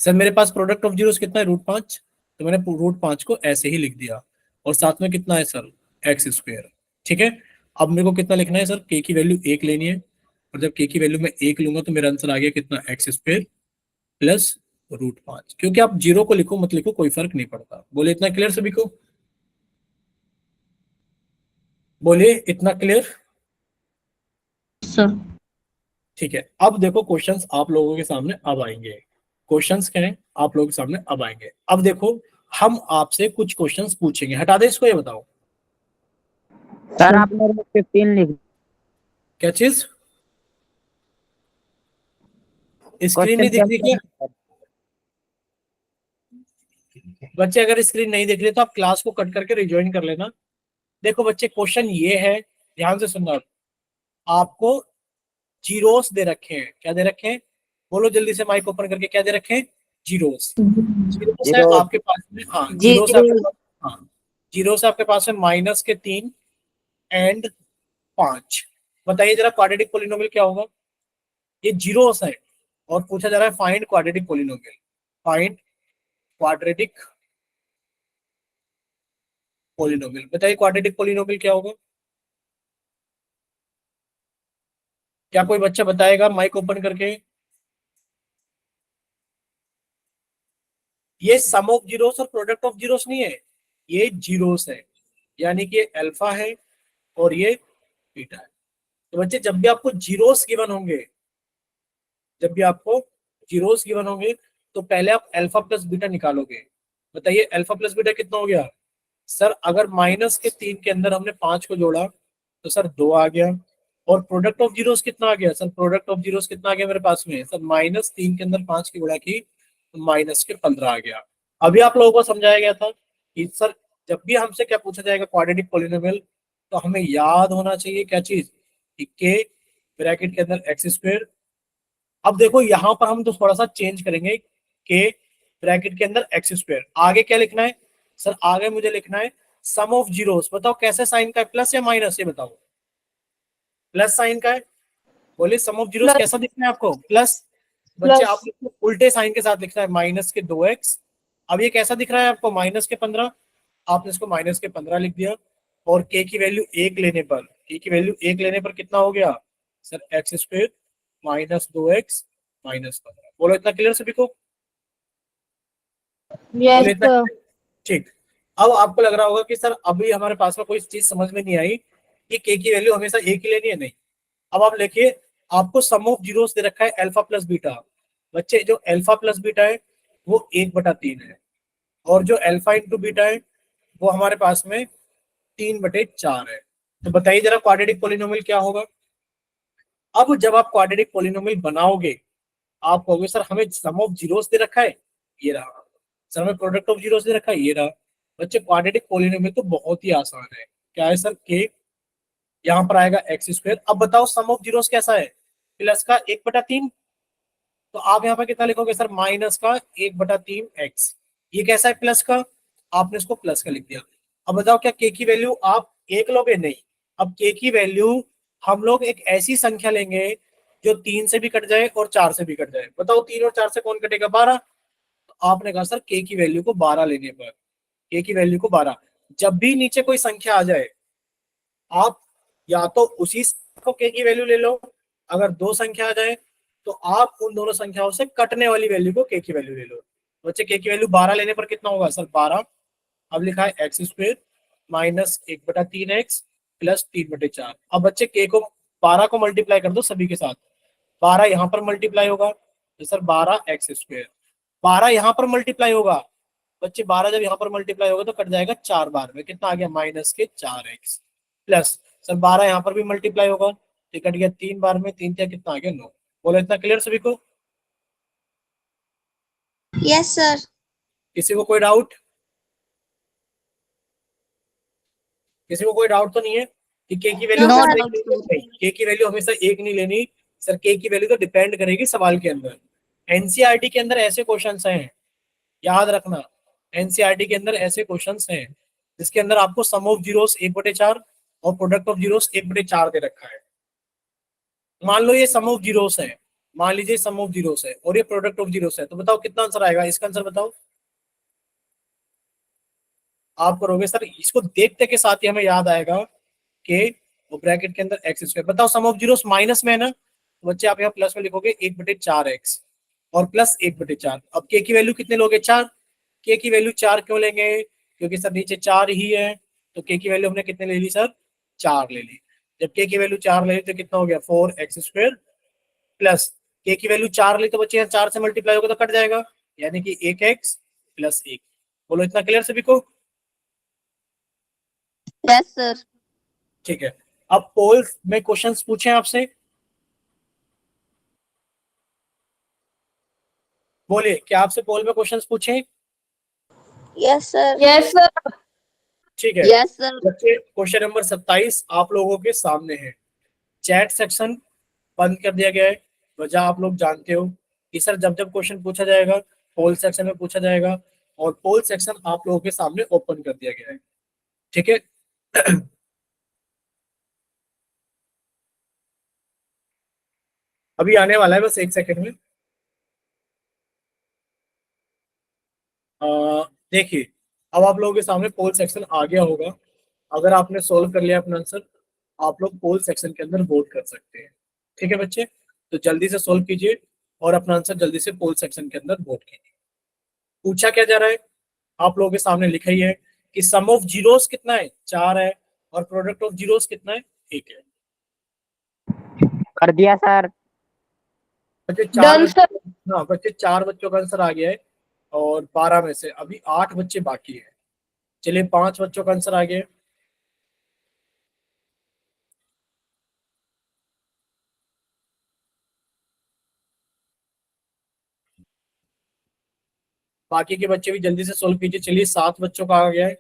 सर मेरे पास प्रोडक्ट ऑफ जीरोस कितना है? √5। तो मैंने √5 को ऐसे ही लिख दिया, और साथ में कितना है सर? X square. ठीक है, अब मेरे को कितना लिखना है सर? के की वैल्यू 1 लेनी है, और जब के की वैल्यू मैं 1 लूंगा तो मेरा आंसर आ गया कितना? X square plus √5। क्योंकि आप 0 को लिखो मत लिखो कोई फर्क नहीं पड़ता। बोले इतना क्लियर सभी को? बोलिए इतना क्लियर? सर ठीक है, अब देखो क्वेश्चंस आप लोगों के सामने अब आएंगे। क्वेश्चंस क्या है आप लोगों के सामने अब आएंगे। अब देखो, हम आपसे कुछ क्वेश्चंस पूछेंगे। हटा दे इसको, ये बताओ सर आपने रूट 15 लिख क्या चीज? स्क्रीन क्वेश्चन नहीं के दिख रही क्या? अंदर। बच्चे अगर स्क्रीन नहीं दिख रही तो आप क्लास को कट करके रिज्वाइन कर लेना। देखो बच्चे, क्वेश्चन ये है, ध्यान से सुनना। आपको जीरोस दे रखे हैं। क्या दे रखे हैं? बोलो जल्दी से माइक ओपन करके, क्या दे रखे हैं? जीरोस। जीरोस है जीरो। आपके पास में, हाँ जी जीरोस है आपके जी। पास। हाँ, जीरोस है आपके पास में -3 एंड 5। बताइए जरा क्वाड्रेटिक पोलिनोमियल क्या होगा? ये जीरोस है और पूछा जा रहा है find quadratic polynomial. Find quadratic polynomial. बताइए क्वाड्रेटिक पोलिनोमियल क्या होगा? क्या कोई बच्चा बताएगा माइक ओपन करके? ये सम ऑफ जीरोस और प्रोडक्ट ऑफ जीरोस नहीं है, ये जीरोस है। यानी कि अल्फा है और ये बीटा है। तो बच्चे जब भी आपको जीरोस गिवन होंगे, जब भी आपको जीरोस गिवन होंगे तो पहले आप अल्फा प्लस बीटा निकालोगे। बताइए अल्फा प्लस बीटा कितना हो गया? सर अगर -3 के अंदर हमने 5 को जोड़ा तो सर 2 आ गया। और प्रोडक्ट ऑफ जीरोस कितना आ गया? सर प्रोडक्ट ऑफ जीरोस कितना आ गया मेरे पास में? सर -3 के अंदर 5 की गुणा की तो -15 आ गया। अभी आप लोगों को समझाया गया था कि सर जब भी हमसे क्या पूछा जाएगा क्वाड्रेटिक पॉलिनोमियल, तो हमें याद होना चाहिए क्या चीज? कि के ब्रैकेट के अंदर एक्स स्क्वायर। अब देखो यहां पर हम तो थोड़ा सा चेंज करेंगे, के ब्रैकेट के अंदर एक्स स्क्वायर। आगे क्या लिखना है? सर आगे मुझे लिखना है सम ऑफ जीरोस। बताओ कैसे साइन का है? प्लस या माइनस? ये बताओ। प्लस साइन का है। बोलिए सम ऑफ जीरोस प्लस। कैसा दिखना है आपको? प्लस। बच्चे आप प्लस। लोग को उल्टे साइन के साथ लिखना है, -2x। अब ये कैसा दिख रहा है आपको? -15। आपने इसको -15 लिख दिया। और के की वैल्यू 1 लेने पर, के की वैल्यू 1 लेने पर कितना हो गया? Sir x square -2x -15। बोलो इतना क्लियर सभी को? यस बोले इतना सर। clear? ठीक। अब आपको लग रहा होगा कि सर अभी हमारे पास में कोई चीज समझ में नहीं आई कि के की वैल्यू हमेशा 1 ही लेनी है। नहीं, अब आप लिखिए, आपको सम ऑफ जीरोस दे रखा है अल्फा प्लस बीटा। बच्चे जो अल्फा प्लस बीटा है वो 1/3 है, और जो अल्फा इंटू बीटा है वो हमारे पास में 3/4 है। तो बताइए जरा क्वाड्रेटिक पोलिनोमियल क्या होगा? अब जब आप क्वाड्रेटिक पोलिनोमियल बनाओगे, आप कहोगे सर हमें सम ऑफ जीरोस दे रखा है, ये रहा। सर हमें प्रोडक्ट ऑफ जीरोस दे रखा है, ये रहा। बच्चे क्वाड्रेटिक पोलिनोमियल तो बहुत ही आसान है। क्या है सर? के यहाँ पर आएगा एक्स स्क्वायर। अब बताओ सम ऑफ जीरोस कैसा है? प्लस का 1/3। तो आप यहाँ पर कितना लिखोगे सर? माइनस का 1/3 एक्स। ये कैसा है? प्लस का। आपने इसको प्लस का लिख दिया। अब बताओ क्या के की वैल्यू आप 1 लोगे? नहीं, अब के की वैल्यू हम लोग एक ऐसी संख्या लेंगे जो 3 से भी कट जाए और 4 से भी कट जाए। बताओ 3 और 4 से कौन कटेगा? 12। तो आपने कहा सर के की वैल्यू को 12 लेने पर, के की वैल्यू को 12, जब भी नीचे कोई संख्या आ जाए आप या तो उसी को के की वैल्यू ले लो, अगर 2 संख्या आ जाए तो आप उन दोनों संख्याओं से कटने वाली वैल्यू को के की वैल्यू ले लो। बच्चे के की वैल्यू 12 लेने पर कितना होगा सर 12। अब लिखा है x square minus 1/3x plus 3/4। अब बच्चे के को 12 को मल्टीप्लाई कर दो सभी के साथ, 12 यहाँ पर मल्टीप्लाई होगा तो सर 12x²। 12 यहाँ पर मल्टीप्लाई होगा बच्चे, 12 जब यहाँ पर मल्टीप्लाई होगा तो कट जाएगा 4 बार में, कितना आ गया -4x प्लस सर 12 यहाँ पर भी मल्टीप्लाई होगा तो कट गया 3 बार में, 3 क्या कितना आ गया 9। बोलो इतना क्लियर सभी को? Yes sir. किसी को कोई डाउट? किसी को कोई डाउट तो नहीं है कि के की वैल्यू No हमेशा doubt, एक नहीं, के की वैल्यू हमेशा एक नहीं लेनी सर, के की वैल्यू तो डिपेंड करेगी सवाल के अंदर। एनसीईआरटी के अंदर ऐसे क्वेश्चंस हैं, याद रखना, एनसीईआरटी के अंदर ऐसे क्वेश्चंस हैं जिसके अंदर आपको सम ऑफ जीरोस 1/4 और प्रोडक्ट ऑफ जीरोस 1/4 दे रखा है। मान लो ये सम ऑफ जीरोस है, मान लीजिए सम ऑफ जीरोस है और ये प्रोडक्ट ऑफ जीरोस है, तो बताओ कितना आंसर आएगा? इसका आंसर बताओ। आप करोगे सर इसको देखते के साथ ही हमें याद आएगा कि वो ब्रैकेट के अंदर x²। बताओ सम ऑफ जीरोस माइनस में है ना, तो बच्चे आप यहाँ प्लस में लिखोगे 1/4x और प्लस 1/4। अब के की वैल्यू कितने लोगे? 4। के की वैल्यू 4 क्यों लेंगे? क्योंकि सर नीचे 4 ही है, तो के की वैल्यू हमने कितने ले ली सर? 4 ले ली। जब के की वैल्यू 4 ले ली तो कितना हो गया 4x² प्लस के की वैल्यू 4 ली तो बच्चे यहाँ 4 से मल्टीप्लाई होगा तो कट जाएगा, यानी कि 1x प्लस 1। बोलो इतना क्लियर सभी को? Yes sir. ठीक है, अब पोल में क्वेश्चंस पूछे आपसे, बोलिए क्या आपसे पोल में क्वेश्चंस पूछे? Yes sir. Yes, sir. ठीक है यस सर। बच्चे, क्वेश्चन नंबर 27 आप लोगों के सामने है। चैट सेक्शन बंद कर दिया गया है, वजह आप लोग जानते हो कि सर जब जब क्वेश्चन पूछा जाएगा पोल सेक्शन में पूछा जाएगा, और पोल सेक्शन आप लोगों के सामने ओपन कर दिया गया है। ठीक है अभी आने वाला है बस 1 सेकंड में। देखिए अब आप लोगों के सामने पोल सेक्शन आ गया होगा। अगर आपने सोल्व कर लिया अपना आंसर, आप लोग पोल सेक्शन के अंदर वोट कर सकते हैं। ठीक है बच्चे, तो जल्दी से सोल्व कीजिए और अपना आंसर जल्दी से पोल सेक्शन के अंदर वोट कीजिए। पूछा क्या जा रहा है? आप लोगों के सामने लिखा ही है कि सम ऑफ जीरोस कितना है? 4 है, और प्रोडक्ट ऑफ जीरोस कितना है? 1 है। कर दिया सर। बच्चे Done, sir. हाँ बच्चे 4 बच्चों का आंसर आ गया है, और 12 में से अभी 8 बच्चे बाकी है। चलिए 5 बच्चों का आंसर आ गया है। बाकी के बच्चे भी जल्दी से सोल्व कीजिए। चलिए 7 बच्चों का आ गया है,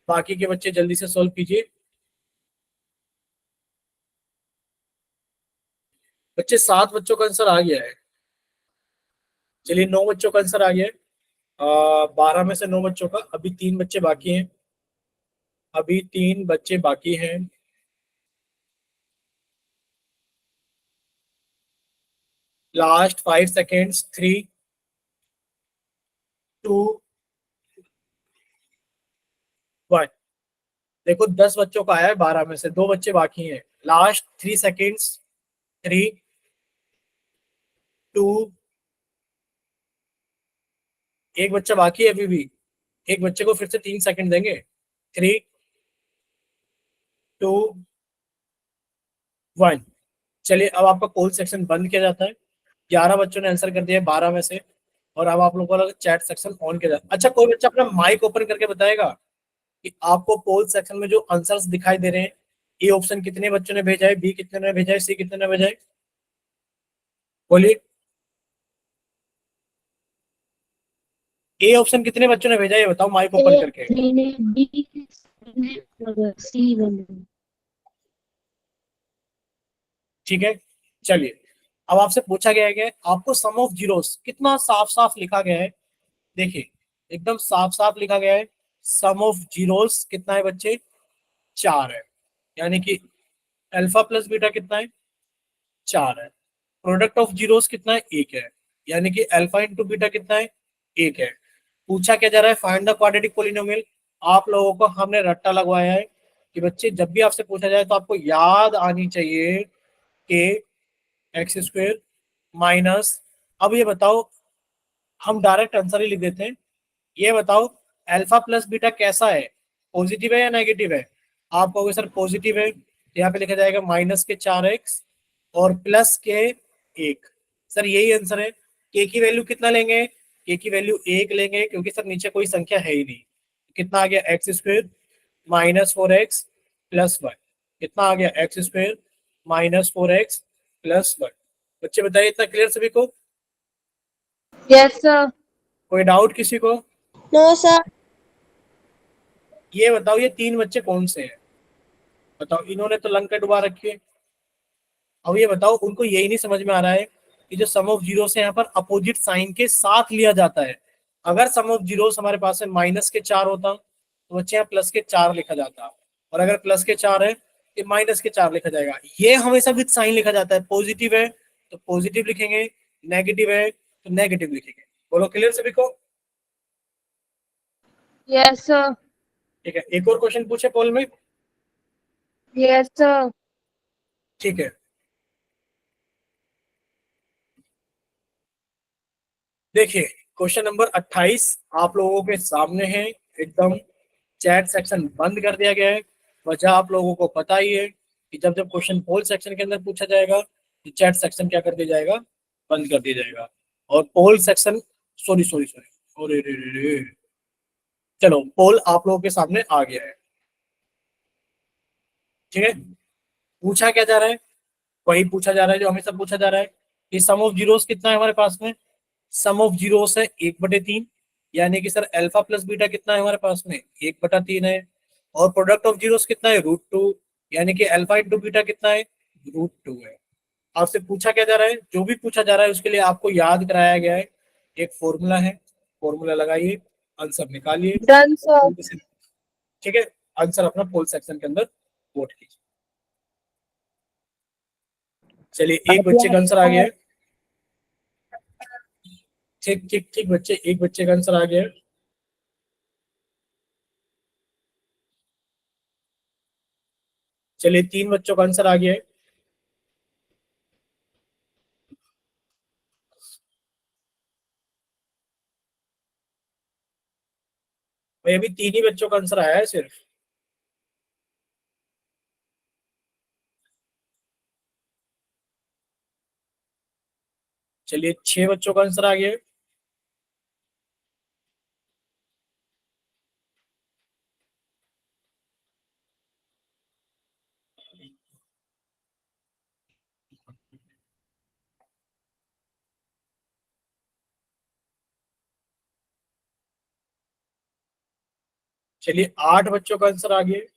बाकी के बच्चे जल्दी से सोल्व कीजिए। बच्चे 7 बच्चों का आंसर आ गया है। चलिए 9 बच्चों का आंसर आ गया है। 12 में से 9 बच्चों का, अभी 3 बच्चे बाकी हैं, अभी 3 बच्चे बाकी हैं। Last 5 seconds, 3 2 1। देखो 10 बच्चों का आया है, 12 में से 2 बच्चे बाकी हैं। Last 3 seconds, 3 2। एक बच्चा बाकी है अभी भी, एक बच्चे को फिर से 3 सेकंड देंगे। 3 2 1। चलिए अब आपका पोल सेक्शन बंद किया जाता है। 11 बच्चों ने आंसर कर दिया 12 में से, और अब आप लोगों का चैट सेक्शन ऑन किया जाता है। अच्छा, कोई बच्चा अपना माइक ओपन करके बताएगा कि आपको पोल सेक्शन में जो आंसर्स दिखाई दे रहे हैं, ए ऑप्शन कितने बच्चों ने भेजा है, बी कितने ने भेजा है, सी कितने ने भेजा है? बोलिए ए ऑप्शन कितने बच्चों ने भेजा है, ये बताओ माइक ओपन करके। ठीक है, चलिए अब आपसे पूछा गया है कि आपको सम ऑफ जीरोस कितना साफ साफ लिखा गया है। देखिए एकदम साफ साफ लिखा गया है, सम ऑफ जीरोस कितना है बच्चे? 4 है, यानी कि अल्फा प्लस बीटा कितना है? 4 है। प्रोडक्ट ऑफ जीरोस कितना है? 1 है, यानी कि अल्फा इंटू बीटा कितना है? 1 है। पूछा क्या जा रहा है? Find the quadratic polynomial. आप लोगों को हमने रट्टा लगवाया है कि बच्चे जब भी आपसे पूछा जाए तो आपको याद आनी चाहिए कि x² माइनस, अब ये बताओ हम डायरेक्ट आंसर ही लिख देते हैं। ये बताओ अल्फा प्लस बीटा कैसा है, पॉजिटिव है या नेगेटिव है? आप कहोगे सर पॉजिटिव है, तो यहाँ पे लिखा जाएगा -4x और +1। सर यही आंसर है। के की वैल्यू कितना लेंगे? के की वैल्यू 1 लेंगे, क्योंकि सर नीचे कोई संख्या है ही नहीं। कितना आ गया? x² -4x + 1। कितना आ गया? x² -4x + 1। बच्चे बताइए, इतना क्लियर सभी को? Yes, sir. कोई डाउट किसी को? No, sir. ये बताओ, ये 3 बच्चे कौन से हैं? बताओ, इन्होंने तो लंका डुबा रखी है। अब ये बताओ, उनको यही नहीं समझ में आ रहा है कि जो सम ऑफ जीरो से यहाँ पर अपोजिट साइन के साथ लिया जाता है। अगर सम ऑफ जीरो हमारे पास में -4 होता तो बच्चे यहाँ +4 लिखा जाता, और अगर +4 है तो -4 लिखा जाएगा। ये हमेशा विद साइन लिखा जाता है। पॉजिटिव है तो पॉजिटिव लिखेंगे, नेगेटिव है तो नेगेटिव लिखेंगे। बोलो क्लियर सभी को? Yes, sir. ठीक है, एक और क्वेश्चन पूछे पोल में। Yes, sir. ठीक है, देखिए क्वेश्चन नंबर 28 आप लोगों के सामने है। एकदम चैट सेक्शन बंद कर दिया गया है। वजह आप लोगों को पता ही है कि जब जब क्वेश्चन पोल सेक्शन के अंदर पूछा जाएगा तो चैट सेक्शन क्या कर दिया जाएगा? बंद कर दिया जाएगा। और पोल सेक्शन, सॉरी सॉरी सॉरी, अरे रे रे रे, चलो पोल आप लोगों के सामने आ गया है। ठीक है, पूछा क्या जा रहा है? वही पूछा जा रहा है जो हमेशा पूछा जा रहा है कि सम ऑफ जीरोस कितना है हमारे पास में? सम ऑफ जीरोस है 1/3, यानी कि सर अल्फा प्लस बीटा कितना है हमारे पास में? 1/3 है। और प्रोडक्ट ऑफ जीरोस कितना है? √2, यानी कि अल्फा इंटू बीटा कितना है? √2 है। आपसे पूछा क्या जा रहा है? जो भी पूछा जा रहा है उसके लिए आपको याद कराया गया है, एक फॉर्मूला है, फॉर्मूला लगाइए, आंसर निकालिए। Done, sir. ठीक है, आंसर अपना पोल सेक्शन के अंदर वोट कीजिए। चलिए, एक बच्चे का आंसर आ गया है। ठीक ठीक ठीक बच्चे, एक बच्चे का आंसर आ गया है। चलिए, 3 बच्चों का आंसर आ गया है। भाई अभी 3 ही बच्चों का आंसर आया है सिर्फ। चलिए, 6 बच्चों का आंसर आ गया है। चलिए, 8 बच्चों का आंसर आ गया है।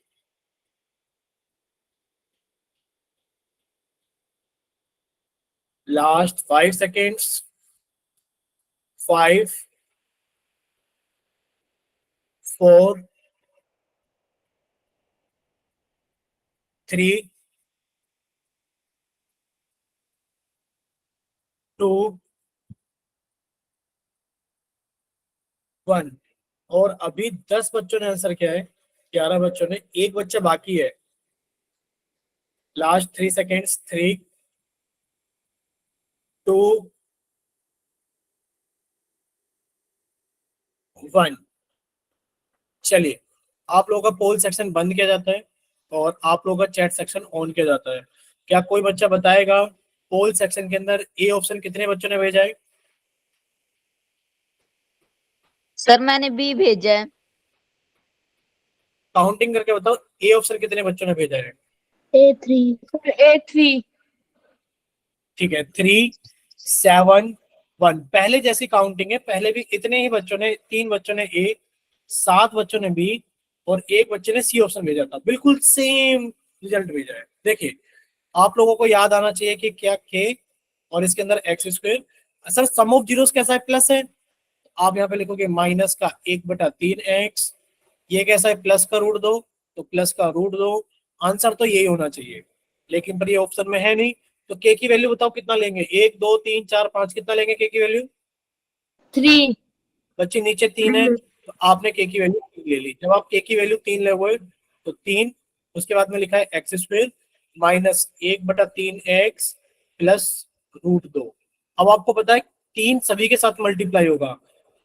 Last 5 seconds. 5 4 3 2 1। और अभी 10 बच्चों ने आंसर किया है, 11 बच्चों ने, एक बच्चा बाकी है। Last 3 seconds. 3 2 1। चलिए, आप लोगों का पोल सेक्शन बंद किया जाता है और आप लोगों का चैट सेक्शन ऑन किया जाता है। क्या कोई बच्चा बताएगा पोल सेक्शन के अंदर ए ऑप्शन कितने बच्चों ने भेजा है? सर मैंने बी भेजा है। काउंटिंग करके बताओ, ए ऑप्शन कितने बच्चों ने भेजा है? A3. Sir, A3. ठीक है, 3 7 1। पहले जैसी काउंटिंग है, पहले भी इतने ही बच्चों ने, 3 बच्चों ने ए, 7 बच्चों ने बी और एक बच्चे ने सी ऑप्शन भेजा था। बिल्कुल सेम रिजल्ट भेजा है। देखिए, आप लोगों को याद आना चाहिए कि क्या के और इसके अंदर x²। Sir some of zeros कैसा है? प्लस है। आप यहाँ पे लिखोगे माइनस का 1/3x। ये कैसा है? प्लस का √2, तो प्लस का √2। आंसर तो यही होना चाहिए, लेकिन पर ये ऑप्शन में है नहीं। तो के की वैल्यू बताओ कितना लेंगे? 1 2 3 4 5, कितना लेंगे के की वैल्यू? 3. बच्चे नीचे 3 है, तो आपने के की वैल्यू 3 ले ली। जब आप के की वैल्यू 3 ले तो 3, उसके बाद में लिखा है x² -1/3x + √2। अब आपको पता है 3 सभी के साथ मल्टीप्लाई होगा,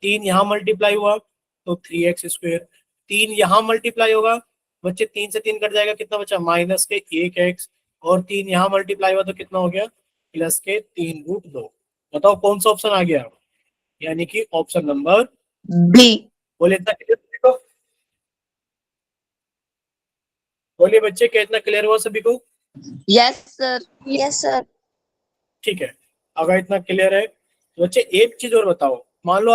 3 यहाँ मल्टीप्लाई हुआ तो 3x स्क्वायर, 3 यहाँ मल्टीप्लाई होगा बच्चे, 3 से 3 कट जाएगा, कितना बचा माइनस के 1x, और 3 यहाँ मल्टीप्लाई हुआ तो कितना हो गया प्लस के 3√2। बताओ कौन सा ऑप्शन आ गया, यानी कि ऑप्शन नंबर बी। बोले इतना क्लियर देखो, बोलिए बच्चे क्या इतना क्लियर हुआ सभी को? Yes sir. Yes sir. ठीक है, अगर इतना क्लियर है तो बच्चे एक चीज और बताओ, मान लो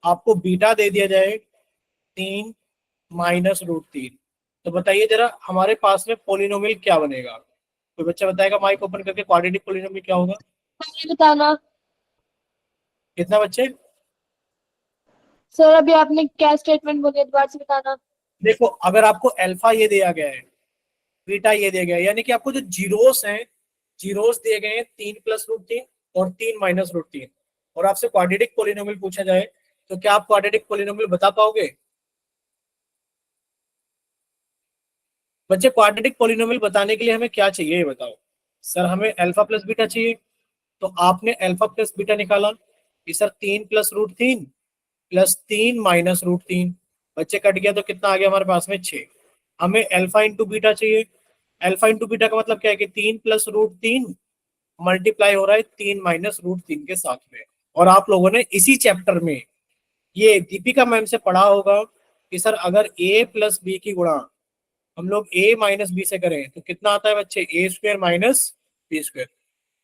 आपको बीटा दे दिया जाए 3 माइनस √3, तो बताइए जरा हमारे पास में पोलिनोमियल क्या बनेगा? कोई बच्चा बताएगा माइक ओपन करके, क्वाड्रेटिक पोलिनोमियल क्या होगा? मुझे बताना कितना बच्चे? सर, अभी आपने क्या स्टेटमेंट बोले, दोबारा से बताना। देखो अगर आपको अल्फा ये दिया गया है, बीटा ये दिया गया है, यानी कि आपको जो जीरोस हैं, जीरोस दिए गए हैं 3 प्लस √3 और 3 माइनस √3, और आपसे क्वाड्रेटिक पोलिनोमियल पूछा जाए तो क्या आप क्वाड्रेटिक पोलिनोमियल बता पाओगे? बच्चे क्वाड्रेटिक पोलिनोमियल बताने के लिए हमें क्या चाहिए ये बताओ। सर हमें अल्फा प्लस बीटा चाहिए, तो आपने अल्फा प्लस बीटा निकाला कि सर 3 प्लस √3 प्लस 3 माइनस √3, बच्चे कट गया तो कितना आ गया हमारे पास में 6। हमें अल्फा इंटू बीटा चाहिए, अल्फा इंटू बीटा का मतलब क्या है कि 3 प्लस √3 मल्टीप्लाई हो रहा है 3 माइनस √3 के साथ में। और आप लोगों ने इसी चैप्टर में ये दीपिका मैम से पढ़ा होगा कि सर अगर a प्लस बी की गुणा हम लोग a माइनस बी से करें तो कितना आता है बच्चे, a square minus b square.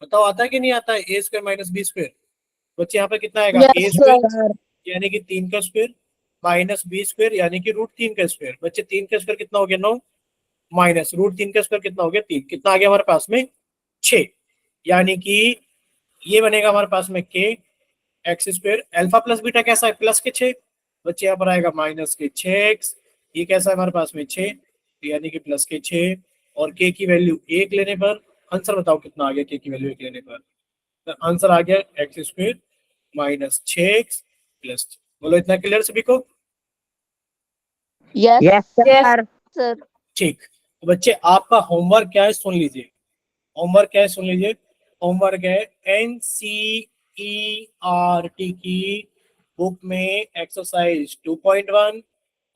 बताओ आता है कि नहीं आता है a square minus b square? बच्चे यहाँ पे कितना आएगा, a Yes, स्क्वायर यानी कि 3 का स्क्वायर माइनस बी स्क्वायर यानी कि √3 का स्क्वायर। बच्चे 3 का स्क्वायर कितना हो गया 9, माइनस √3 का स्क्वायर कितना हो गया 3, कितना आ गया हमारे पास में 6, यानी कि ये बनेगा हमारे पास में k x square. Alpha plus beta कैसा है, प्लस के 6, बच्चे यहाँ पर आएगा माइनस के 6x, ये कैसा है हमारे पास में 6, यानी कि प्लस के 6, और k की वैल्यू 1 लेने पर आंसर बताओ कितना आ गया, k की वैल्यू 1 लेने पर तो आंसर आ गया x square minus 6x plus. बोलो इतना क्लियर सभी को? Yes yes sir. सर। ठीक, तो बच्चे आपका होमवर्क क्या है सुन लीजिए, होमवर्क क्या है सुन लीजिए, होमवर्क है NCERT की बुक में एक्सरसाइज 2.1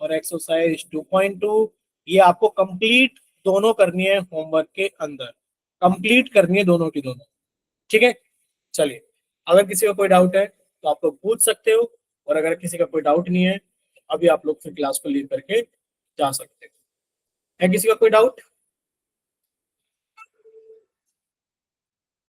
और एक्सरसाइज 2.2, ये आपको कंप्लीट दोनों करनी है होमवर्क के अंदर, कंप्लीट करनी है दोनों की दोनों, ठीक है? चलिए, अगर किसी का कोई डाउट है तो आप लोग पूछ सकते हो, और अगर किसी का कोई डाउट नहीं है तो अभी आप लोग फिर क्लास को लीव करके जा सकते हो। है किसी का कोई डाउट?